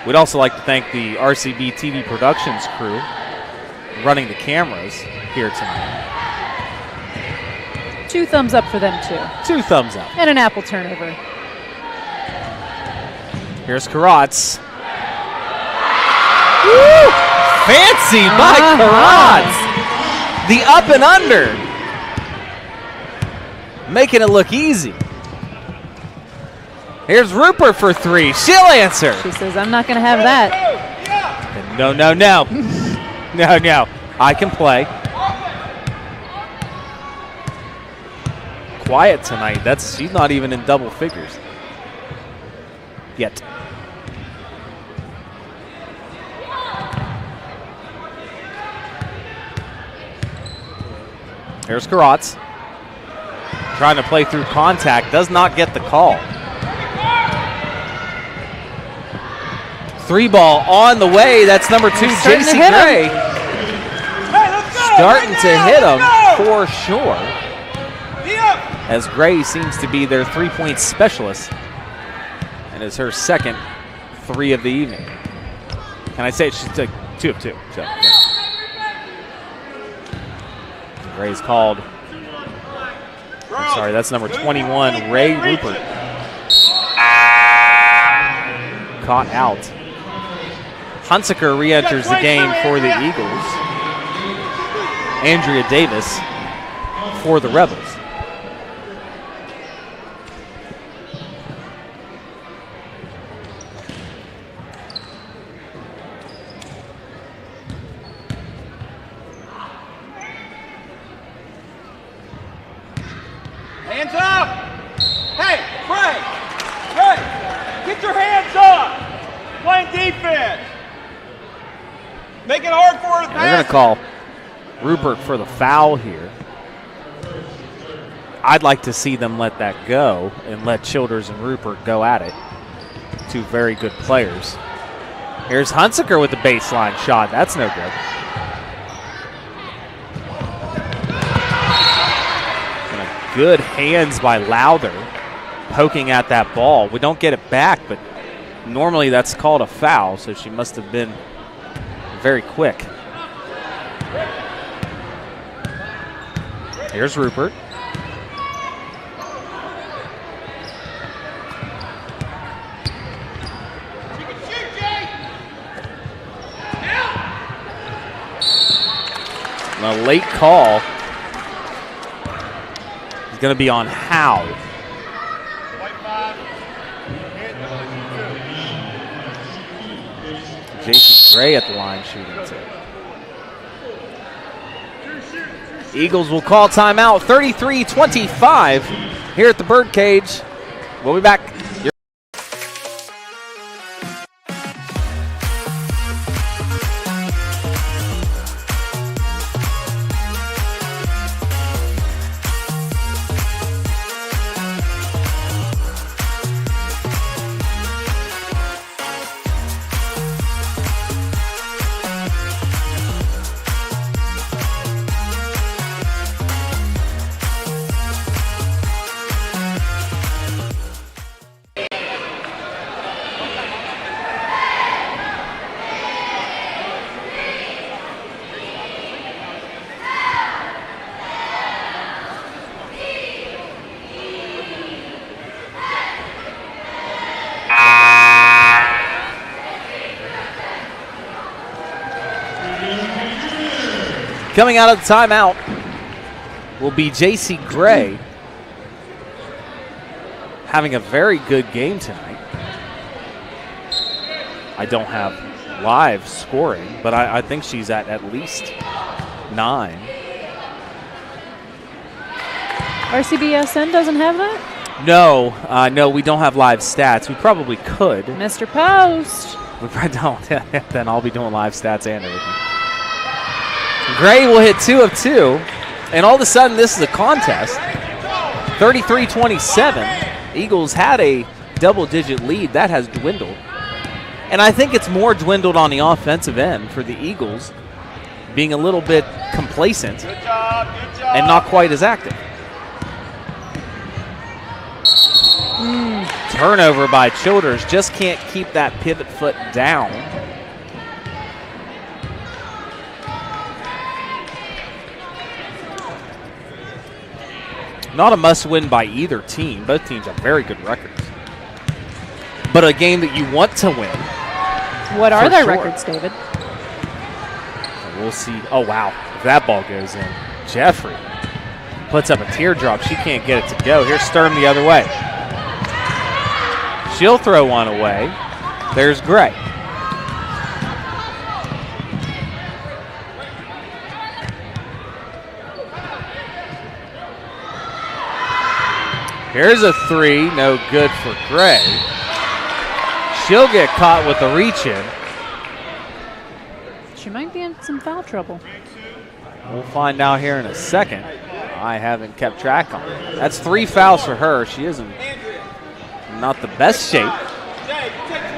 We'd also like to thank the RCB TV Productions crew running the cameras here tonight. 2 thumbs up for them, too. 2 thumbs up. And an apple turnover. Here's Karatz. Woo! Fancy by Karatz. The up and under. Making it look easy. Here's Rupert for 3. She'll answer. She says, I'm not going to have that. No. No. I can play. Quiet tonight. She's not even in double figures yet. Here's Karatz. Trying to play through contact. Does not get the call. 3 ball on the way. That's number 2, J.C. Gray. Starting to hit him for sure. As Gray seems to be their 3-point specialist. And is her second 3 of the evening. Can I say she's took 2 of 2. So, yeah. Gray's called. I'm sorry, that's number 21, Ray Rupert. Caught out. Hunsaker re-enters the game for the Eagles. Andrea Davis for the Rebels. Hands up! Hey, Frank! Hey, get your hands up! Playing defense! Make it hard for her to pass. They're going to call Rupert for the foul here. I'd like to see them let that go and let Childers and Rupert go at it. 2 very good players. Here's Hunsaker with the baseline shot. That's no good. Good hands by Lowther poking at that ball. We don't get it back, but normally that's called a foul, so she must have been very quick. Here's Rupert. A late call. Going to be on Howe. J.C. Gray at the line shooting too. Eagles will call timeout. 33-25 here at the Birdcage. We'll be back. Coming out of the timeout will be J.C. Gray, having a very good game tonight. I don't have live scoring, but I think she's at least 9. RCBSN doesn't have that? No, we don't have live stats. We probably could. Mr. Post. We probably don't. Then I'll be doing live stats and everything. Gray will hit 2 of 2, and all of a sudden this is a contest. 33-27. Eagles had a double-digit lead. That has dwindled. And I think it's more dwindled on the offensive end for the Eagles, being a little bit complacent and not quite as active. Turnover by Childers. Just can't keep that pivot foot down. Not a must-win by either team. Both teams have very good records. But a game that you want to win. What are their records, David? We'll see. Oh, wow. If that ball goes in. Jeffrey puts up a teardrop. She can't get it to go. Here's Sturm the other way. She'll throw one away. There's Gray. Here's a 3, no good for Gray. She'll get caught with the reach-in. She might be in some foul trouble. We'll find out here in a second. I haven't kept track on it. That's 3 fouls for her. She is in not the best shape.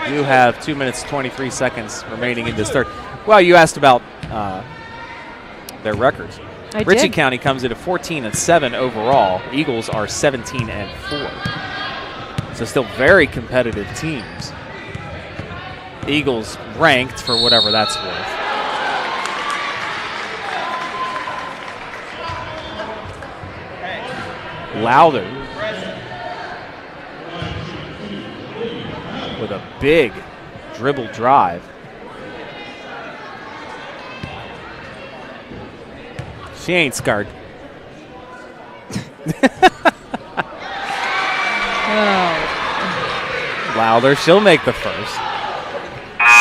You have 2 minutes, 23 seconds remaining in this third. Well, you asked about their records. Ritchie County comes in at 14-7 overall. Eagles are 17-4. So still very competitive teams. Eagles ranked for whatever that's worth. Lowther with a big dribble drive. She ain't scarred. Lowther, she'll make the first.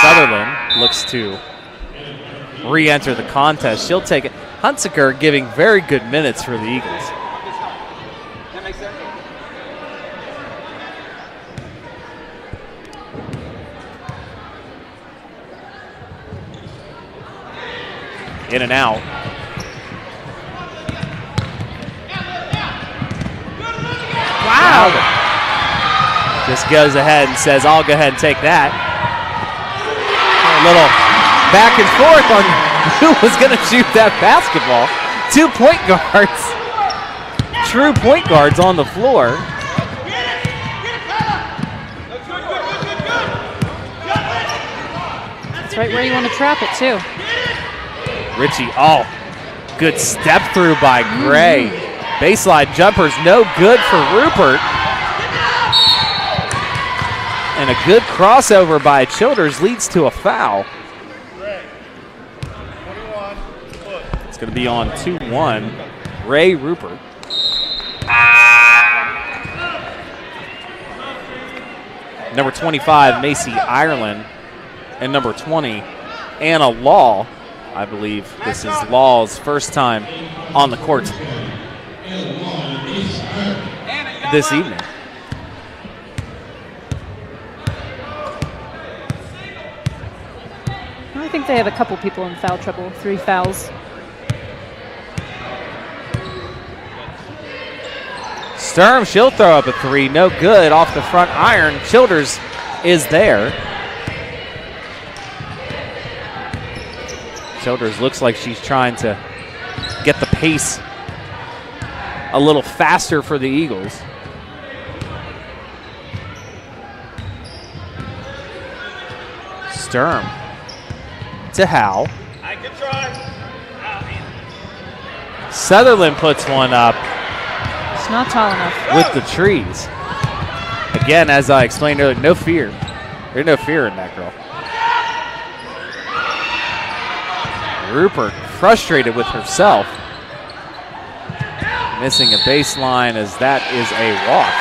Sutherland looks to re-enter the contest. She'll take it. Hunsaker giving very good minutes for the Eagles. In and out. Wow. Just goes ahead and says, I'll go ahead and take that. A little back and forth on who was going to shoot that basketball. 2 point guards. True point guards on the floor. That's right where you want to trap it, too. Ritchie, good step through by Gray. Baseline jumpers, no good for Rupert. And a good crossover by Childers leads to a foul. It's going to be on 2-1. Ray Rupert. Number 25, Macy Ireland. And number 20, Anna Law. I believe this is Law's first time on the court this evening. I think they have a couple people in foul trouble, 3 fouls. Sturm, she'll throw up a 3. No good. Off the front iron. Childers is there. Childers looks like she's trying to get the pace a little faster for the Eagles. Sturm to Howell. Sutherland puts one up. It's not tall enough. With the trees. Again, as I explained earlier, no fear. There's no fear in that girl. Rupert frustrated with herself. Missing a baseline as that is a walk.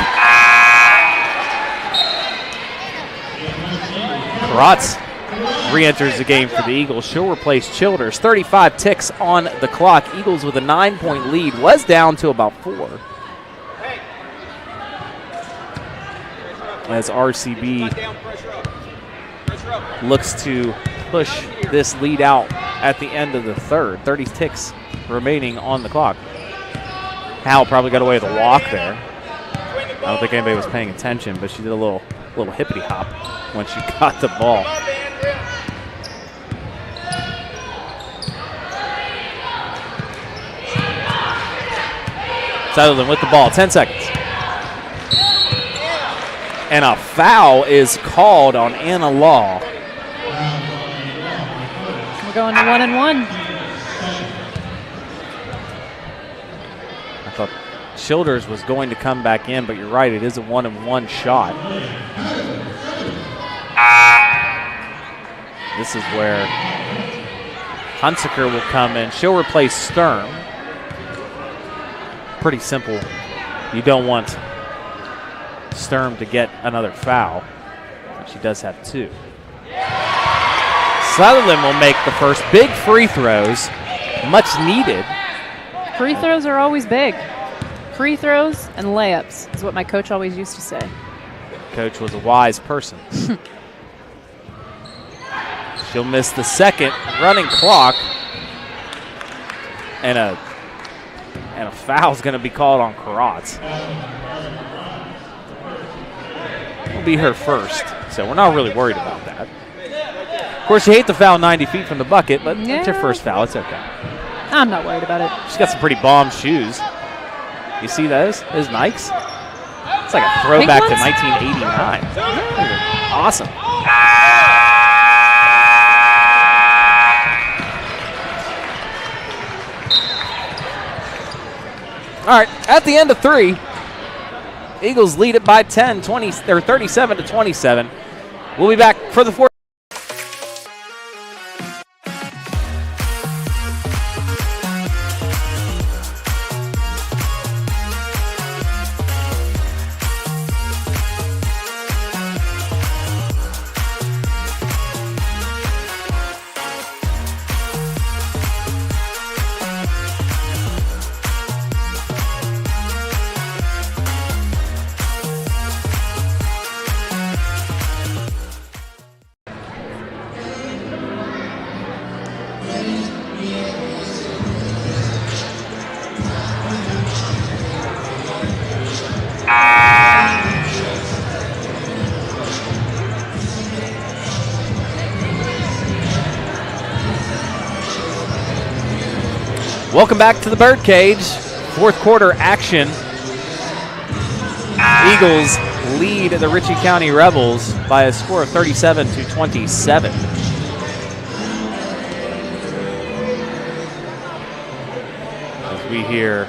Karatz re-enters the game for the Eagles. She'll replace Childers. 35 ticks on the clock. Eagles with a 9-point lead. Was down to about 4. As RCB looks to push this lead out at the end of the third. 30 ticks remaining on the clock. Howell probably got away with a walk there. I don't think anybody was paying attention, but she did a little hippity hop when she got the ball. Sutherland with the ball, 10 seconds. And a foul is called on Anna Law. We're going to 1-1. I thought Childers was going to come back in, but you're right, it is a 1-1 shot. This is where Hunsaker will come in. She'll replace Sturm. Pretty simple. You don't want Sturm to get another foul, but she does have 2. Sutherland will make the first. Big free throws, much needed. Free throws are always big. Free throws and layups is what my coach always used to say. Coach was a wise person. She'll miss the second. Running clock. And a foul's going to be called on Karatz. Will be her first, so we're not really worried about that. Of course, you hate the foul 90 feet from the bucket, but it's her first foul. It's okay. I'm not worried about it. She's got some pretty bomb shoes. You see those? Those Nikes? It's like a throwback to 1989. Awesome. All right, at the end of 3, Eagles lead it by 10, 37-27. We'll be back for the fourth. Welcome back to the Birdcage. Fourth quarter action. Eagles lead the Ritchie County Rebels by a score of 37-27. As we hear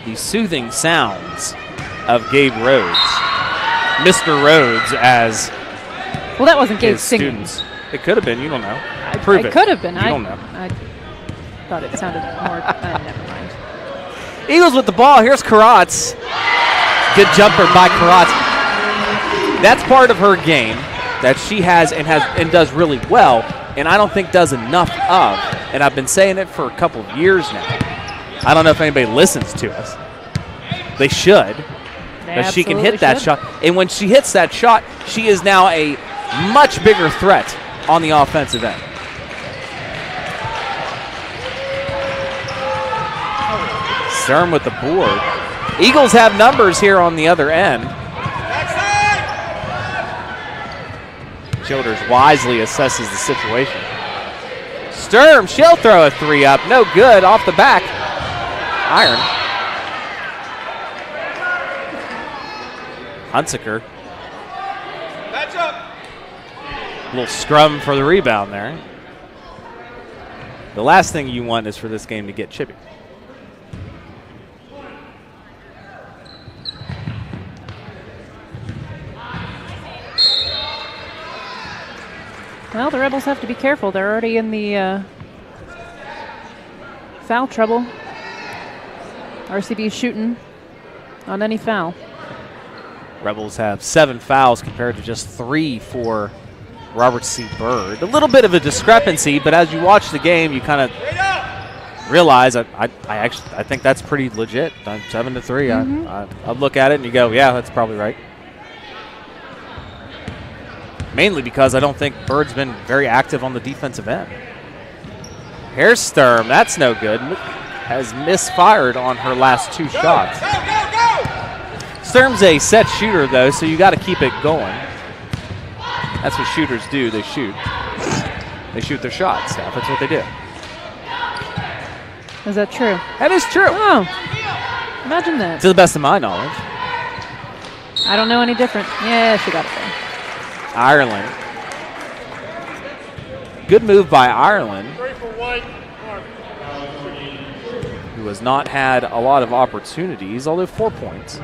the soothing sounds of Gabe Rhodes. Mr. Rhodes as well, that wasn't Gabe his singing. students. It could have been. You don't know. It Prove could have been. You don't know. I thought it sounded more. Never mind. Eagles with the ball. Here's Karatz. Good jumper by Karatz. That's part of her game that she has and does really well, and I don't think does enough of. And I've been saying it for a couple of years now. I don't know if anybody listens to us. They should. But she can hit that shot. And when she hits that shot, she is now a much bigger threat on the offensive end. Sturm with the board. Eagles have numbers here on the other end. Childers wisely assesses the situation. Sturm, she'll throw a 3 up. No good. Off the back. Iron. Hunsaker. Match up. Little scrum for the rebound there. The last thing you want is for this game to get chippy. Well, the Rebels have to be careful. They're already in the foul trouble. RCB shooting on any foul. Rebels have 7 fouls compared to just 3 for Robert C. Bird. A little bit of a discrepancy, but as you watch the game, you kind of realize I think that's pretty legit. 7-3. I look at it and you go, yeah, that's probably right. Mainly because I don't think Bird's been very active on the defensive end. Here's Sturm. That's no good. Has misfired on her last 2 shots. Go! Sturm's a set shooter, though, so you got to keep it going. That's what shooters do. They shoot. They shoot their shots, Steph. That's what they do. Is that true? That is true. Oh, imagine that. To the best of my knowledge. I don't know any different. Yeah, she got it there. Ireland. Good move by Ireland, who has not had a lot of opportunities, although 4 points.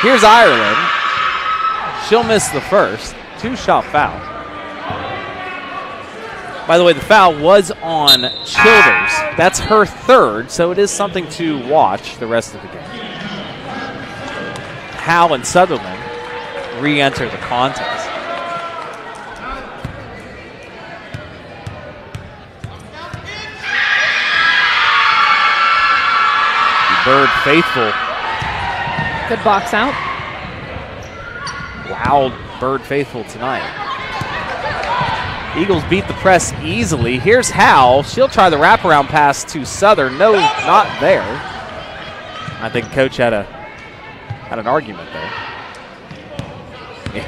Here's Ireland. She'll miss the first. 2-shot foul. By the way, the foul was on Childers. That's her 3rd, so it is something to watch the rest of the game. Howe and Sutherland re-enter the contest. The Bird faithful. Good box out. Loud Bird faithful tonight. Eagles beat the press easily. Here's Howe. She'll try the wraparound pass to Southern. No, not there. I think Coach had an argument there.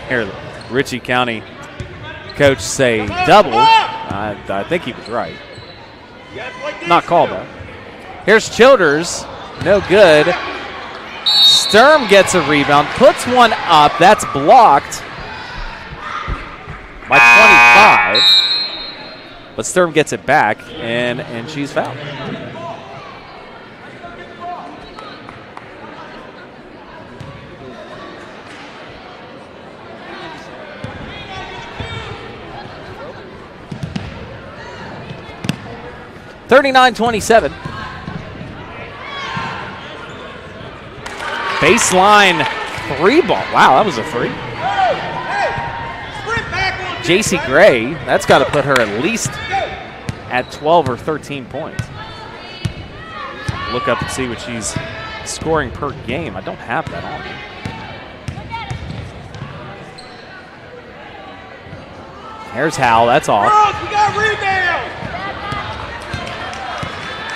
Here, Ritchie County coach say double. I think he was right. Not called though. Here's Childers. No good. Sturm gets a rebound. Puts one up. That's blocked by 25, but Sturm gets it back, and she's fouled. (39-27). Baseline 3 ball. Wow, that was a 3. JC Gray, that's got to put her at least at 12 or 13 points. Look up and see what she's scoring per game. I don't have that on me. Here's Howell, that's off. We got rebound.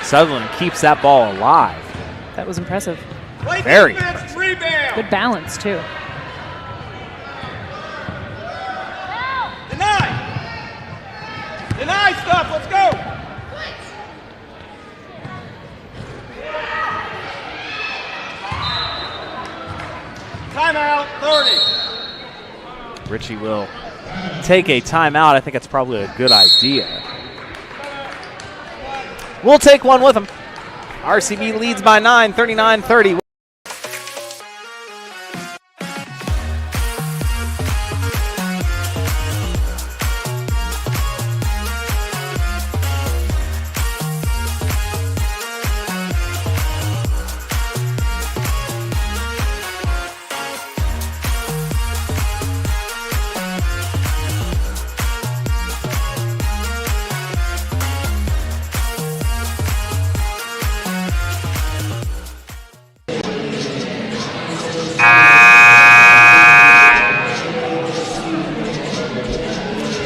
Sutherland keeps that ball alive. That was impressive. Very Defense, rebound. Good balance, too. Deny stuff, let's go! Timeout, 30. Ritchie will take a timeout. I think it's probably a good idea. We'll take one with them. RCB leads by 9, 39-30.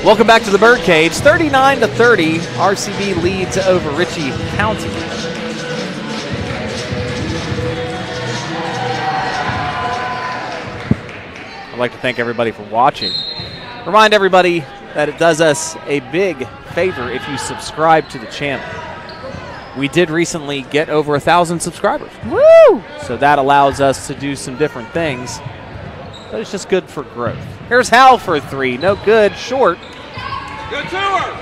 Welcome back to the Birdcage. 39-30, RCB leads over Ritchie County. I'd like to thank everybody for watching. Remind everybody that it does us a big favor if you subscribe to the channel. We did recently get over 1,000 subscribers. Woo! So that allows us to do some different things, but it's just good for growth. Here's Hal for 3. No good. Short. Good to her.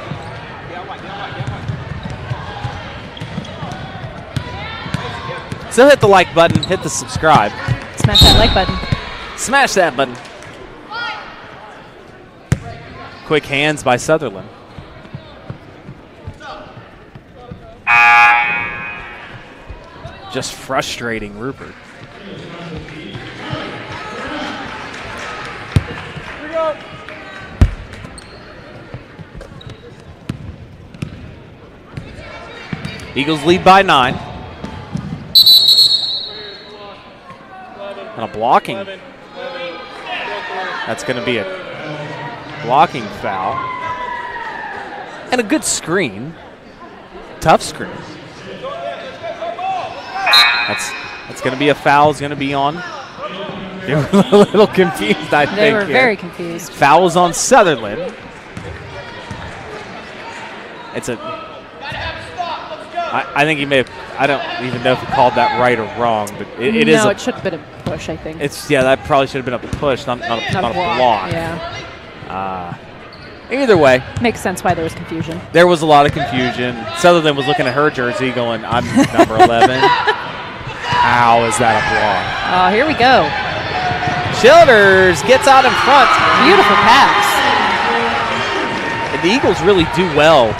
So hit the like button, hit the subscribe. Smash that like button. Smash that button. Quick hands by Sutherland. Just frustrating Rupert. Here we go. Eagles lead by 9. And a blocking. That's going to be a blocking foul. And a good screen. Tough screen. That's going to be a foul. It's going to be on. They were a little confused, I think. They were here. very confused. Fouls on Sutherland. It's a. I think he may have. I don't even know if he called that right or wrong, but it is. No, it should have been a push, I think. That probably should have been a push, not a block. Yeah. Either way, Makes sense why there was confusion. there was a lot of confusion. Sutherland was looking at her jersey, going, "I'm number 11." How is that a block? Oh, here we go. Childers gets out in front. Beautiful pass. And the Eagles really do well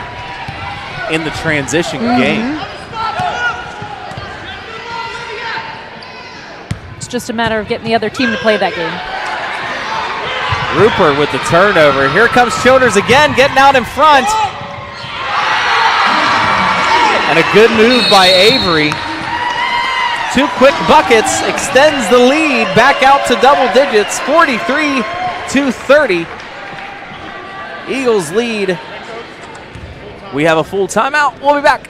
in the transition game. It's just a matter of getting the other team to play that game. Rupert with the turnover. Here comes Childers again, getting out in front. And a good move by Avery. 2 quick buckets, extends the lead back out to double digits, 43-30. Eagles lead. We have a full timeout. We'll be back.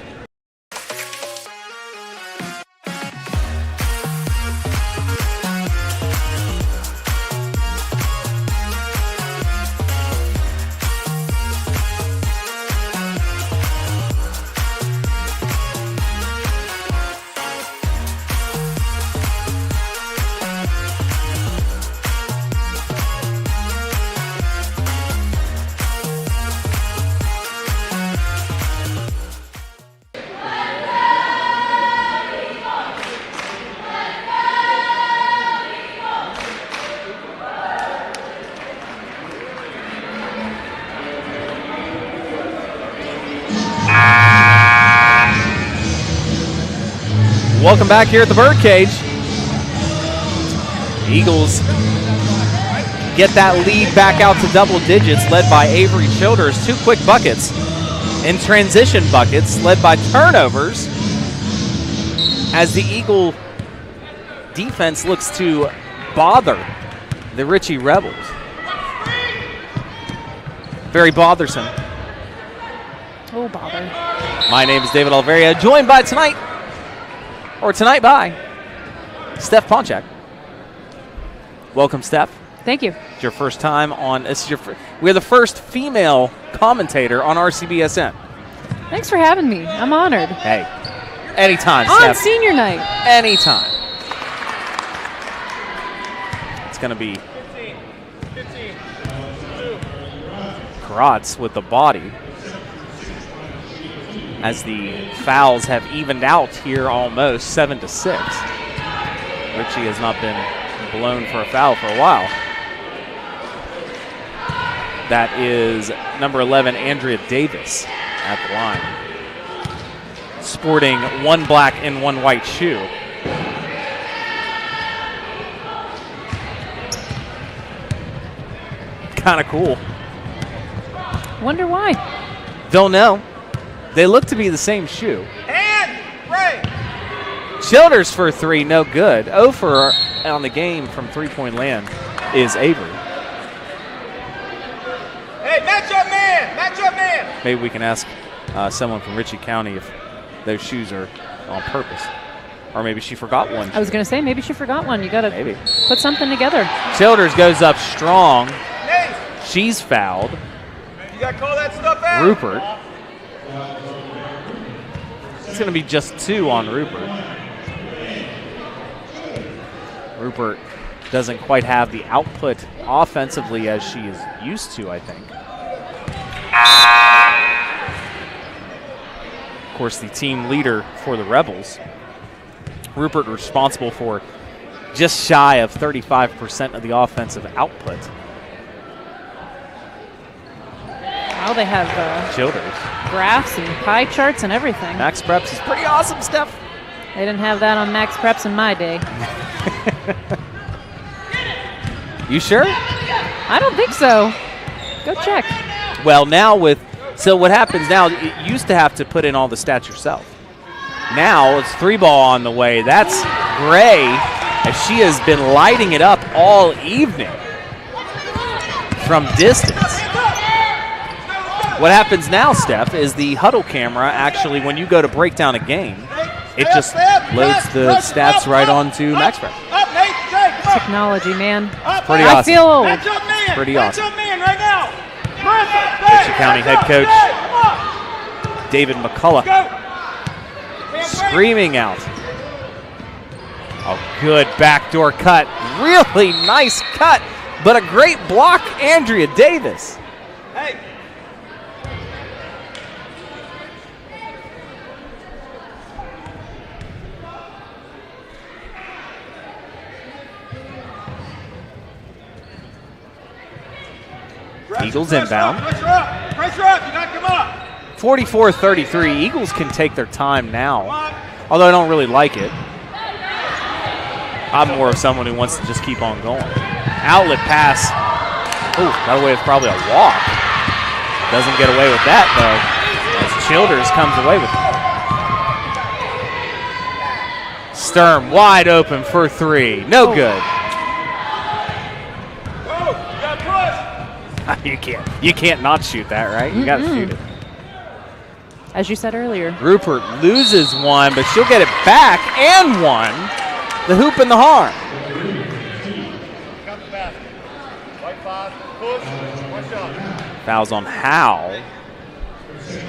Welcome back here at the Birdcage. Eagles get that lead back out to double digits, led by Avery Childers. 2 quick buckets and transition buckets, led by turnovers, as the Eagle defense looks to bother the Ritchie Rebels. Very bothersome. Oh, bother. My name is David Alveria, joined by tonight by Steph Ponchak. Welcome, Steph. Thank you. It's your first time on. We're the first female commentator on RCBSN. Thanks for having me. I'm honored. Hey, anytime, On Steph. senior night. Anytime. It's going to be Kratz with the body, as the fouls have evened out here almost 7-6. Ritchie has not been blown for a foul for a while. That is number 11, Andrea Davis, at the line, sporting 1 black and 1 white shoe. Kind of cool. Wonder why. Don't know. They look to be the same shoe. And break. Childers for 3, no good. 0 for on the game from three-point land is Avery. Hey, match up, Maybe we can ask someone from Ritchie County if those shoes are on purpose. Or maybe she forgot one. I was going to say, maybe she forgot one. You got to put something together. Childers goes up strong. She's fouled. You got to call that stuff out. Rupert. It's going to be just 2 on Rupert. Rupert doesn't quite have the output offensively as she is used to, I think. Of course, the team leader for the Rebels. Rupert responsible for just shy of 35% of the offensive output. Now they have Childers. graphs and pie charts and everything. Max Preps is pretty awesome stuff. They didn't have that on Max Preps in my day. You sure? I don't think so. Go check. Well, now so what happens now, you used to have to put in all the stats yourself. Now it's 3-ball on the way. That's Gray, as she has been lighting it up all evening from distance. What happens now, Steph, is the huddle camera actually, when you go to break down a game, it just loads the stats right onto Max Prep. Technology, man. Pretty I awesome. feel old. Pretty awesome. right now. Ritchie County head coach David McCullough screaming out. A good backdoor cut. Really nice cut, but a great block, Andrea Davis. Hey. Eagles inbound. Pressure up. Pressure up. You got to come up. 44-33. Eagles can take their time now, although I don't really like it. I'm more of someone who wants to just keep on going. Outlet pass. Ooh, got away with probably a walk. Doesn't get away with that, though, as Childers comes away with it. Sturm wide open for 3. No good. You can't not shoot that, right? You got to shoot it. As you said earlier. Rupert loses one, but she'll get it back and one. The hoop and the harm. Fouls on Howe.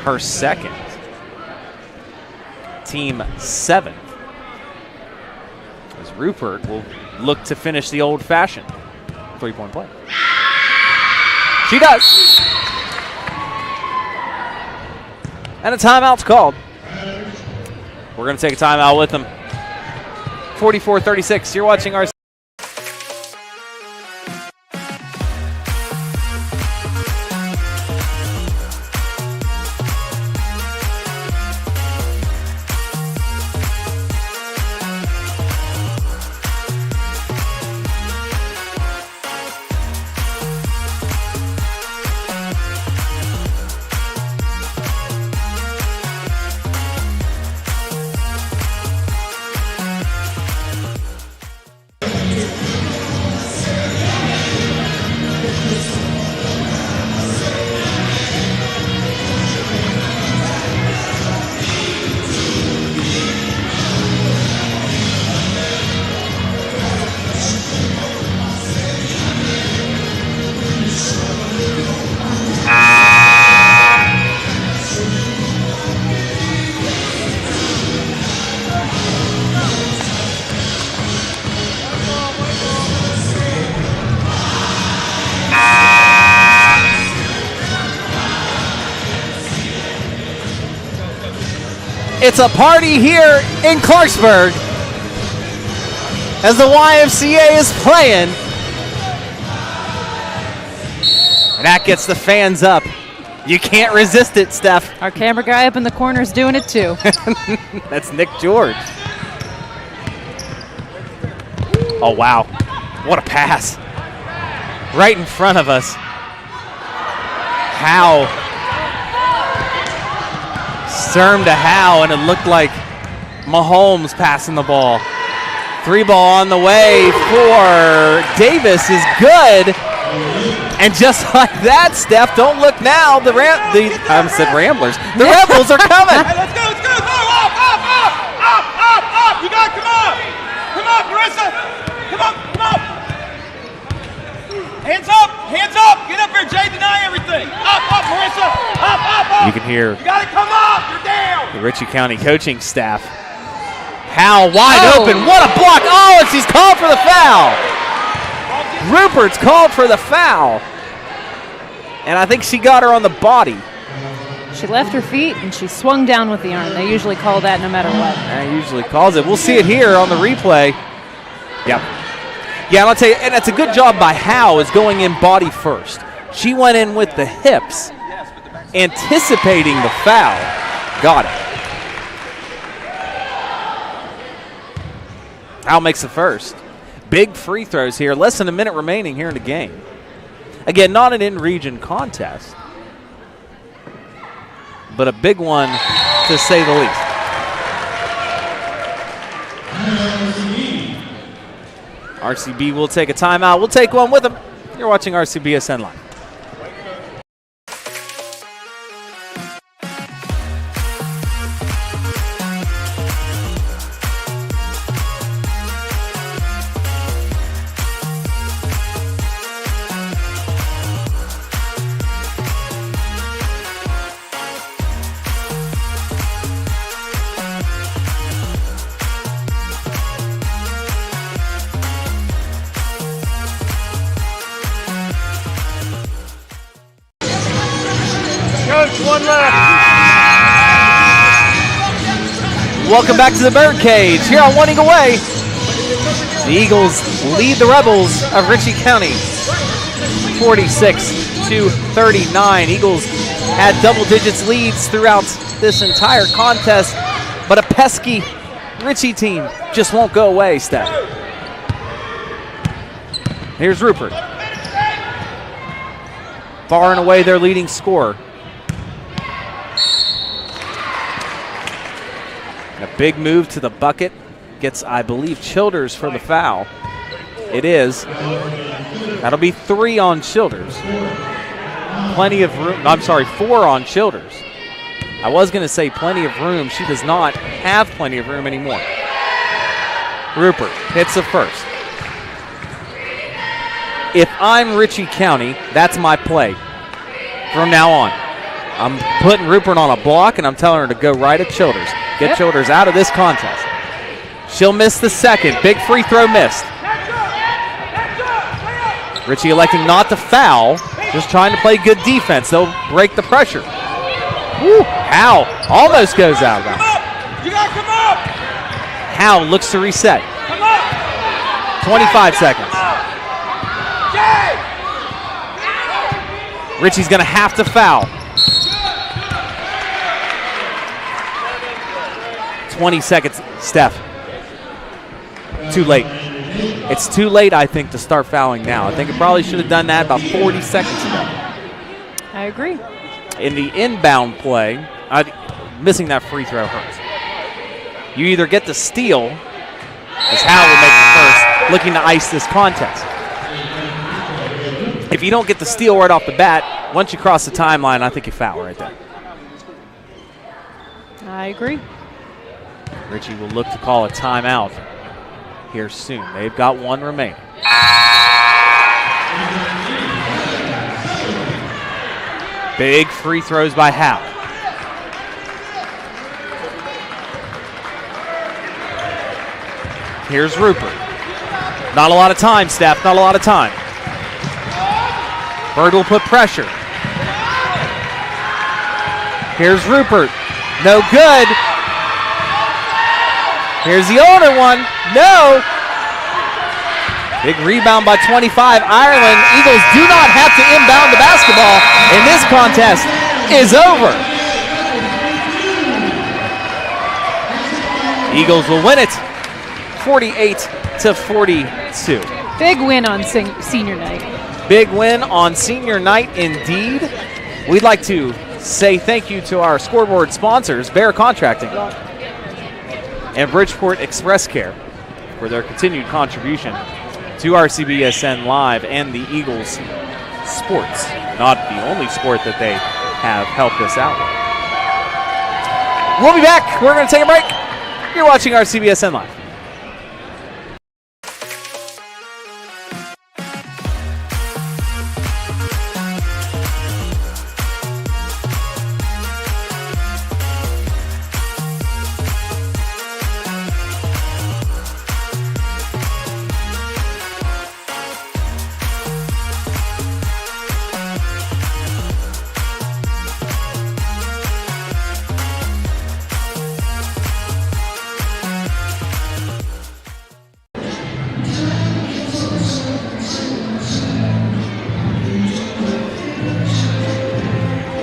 Her second. Team 7th. As Rupert will look to finish the old-fashioned 3-point play. She does. And a timeout's called. We're going to take a timeout with them. 44-36. You're watching our. It's a party here in Clarksburg as the YMCA is playing. And that gets the fans up. You can't resist it, Steph. Our camera guy up in the corner is doing it too. That's Nick George. Oh, wow. What a pass. Right in front of us. Howe. Sturm to Howe, and it looked like Mahomes passing the ball. 3-ball on the way for Davis is good. And just like that, Steph, don't look now. I said Ramblers. The Rebels are coming. Hey, let's go, go. Up. You got it, come on. Come on, Marissa. Come on. Hands up. Get up here, Jay, deny everything. Up, Marissa. Up. You can hear You got to come up. You're down. the Ritchie County coaching staff. Hal wide open. What a block. Oh, and she's called for the foul. Rupert's called for the foul. And I think she got her on the body. She left her feet and she swung down with the arm. They usually call that no matter what. That usually calls it. We'll see it here on the replay. Yep. Yeah, and I'll tell you, and that's a good job by Hal is going in body first. She went in with the hips, anticipating the foul. Got it. Hal makes the first. Big free throws here. Less than a minute remaining here in the game. Again, not an in-region contest, but a big one to say the least. RCB will take a timeout. We'll take one with them. You're watching RCBSN Live. Welcome back to the Birdcage here on One Eagle Way. The Eagles lead the Rebels of Ritchie County 46-39. Eagles had double digits leads throughout this entire contest, but a pesky Ritchie team just won't go away, Steph. Here's Rupert. Far and away their leading scorer. A big move to the bucket. Gets, I believe, Childers for the foul. It is. That'll be 3 on Childers. Plenty of room. I'm sorry, 4 on Childers. I was going to say plenty of room. She does not have plenty of room anymore. Rupert hits the first. If I'm Ritchie County, that's my play from now on. I'm putting Rupert on a block, and I'm telling her to go right at Childers. Get Childers out of this contest. She'll miss the second. Big free throw missed. Ritchie electing not to foul, just trying to play good defense. They'll break the pressure. Woo, Hal almost goes out of bounds. You got to come up. Hal looks to reset. Come up. 25 seconds. Jay. Ritchie's going to have to foul. 20 seconds, Steph. Too late. It's too late, I think, to start fouling now. I think it probably should have done that about 40 seconds ago. I agree. In the inbound play, missing that free throw hurts. You either get the steal, as Hal will make the first, looking to ice this contest. If you don't get the steal right off the bat, once you cross the timeline, I think you foul right there. I agree. Ritchie will look to call a timeout here soon. They've got one remaining. Big free throws by Hal. Here's Rupert. Not a lot of time, Steph. Not a lot of time. Bird will put pressure. Here's Rupert. No good. Here's the older one. No. Big rebound by 25. Ireland. Eagles do not have to inbound the basketball, and this contest is over. Eagles will win it 48-42. Big win on senior night. Big win on senior night indeed. We'd like to say thank you to our scoreboard sponsors, Bear Contracting and Bridgeport Express Care, for their continued contribution to RCBSN Live and the Eagles sports. Not the only sport that they have helped us out with. We'll be back. We're going to take a break. You're watching our CBSN Live.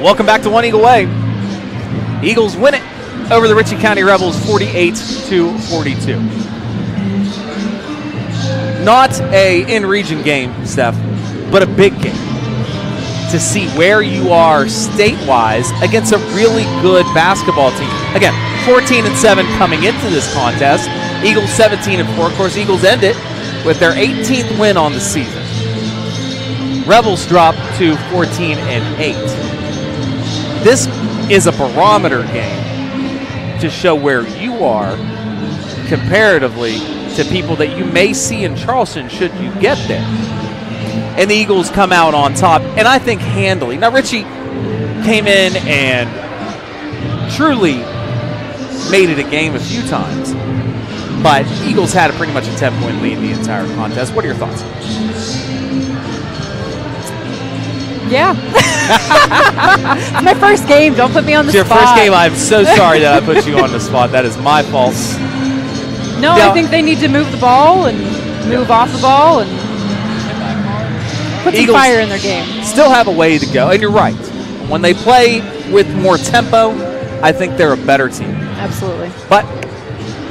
Welcome back to One Eagle Way. Eagles win it over the Ritchie County Rebels 48-42. Not a in-region game, Steph, but a big game to see where you are state-wise against a really good basketball team. Again, 14-7 coming into this contest. Eagles 17-4. Of course, Eagles end it with their 18th win on the season. Rebels drop to 14-8. This is a barometer game to show where you are comparatively to people that you may see in Charleston should you get there. And the Eagles come out on top, and I think handily. Now, Ritchie came in and truly made it a game a few times, but Eagles had pretty much a 10-point lead the entire contest. What are your thoughts? Yeah. It's my first game. Don't put me on the It's your spot. first game. I'm so sorry that I put you on the spot. That is my fault. No, Now, I think they need to move the ball and move off the ball and put some Eagles fire in their game. still have a way to go. And you're right. When they play with more tempo, I think they're a better team. Absolutely. But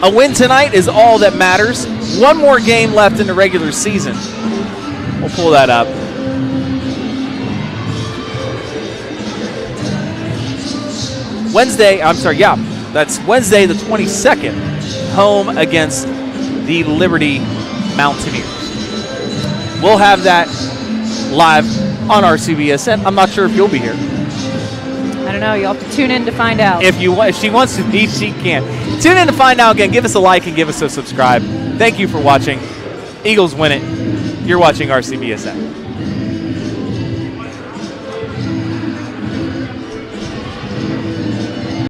a win tonight is all that matters. One more game left in the regular season. We'll pull that up. That's Wednesday the 22nd, home against the Liberty Mountaineers. We'll have that live on our CBSN. I'm not sure if you'll be here. I don't know. You'll have to tune in to find out. If she wants to be, she can. Tune in to find out again. Give us a like and give us a subscribe. Thank you for watching. Eagles win it. You're watching our CBSN.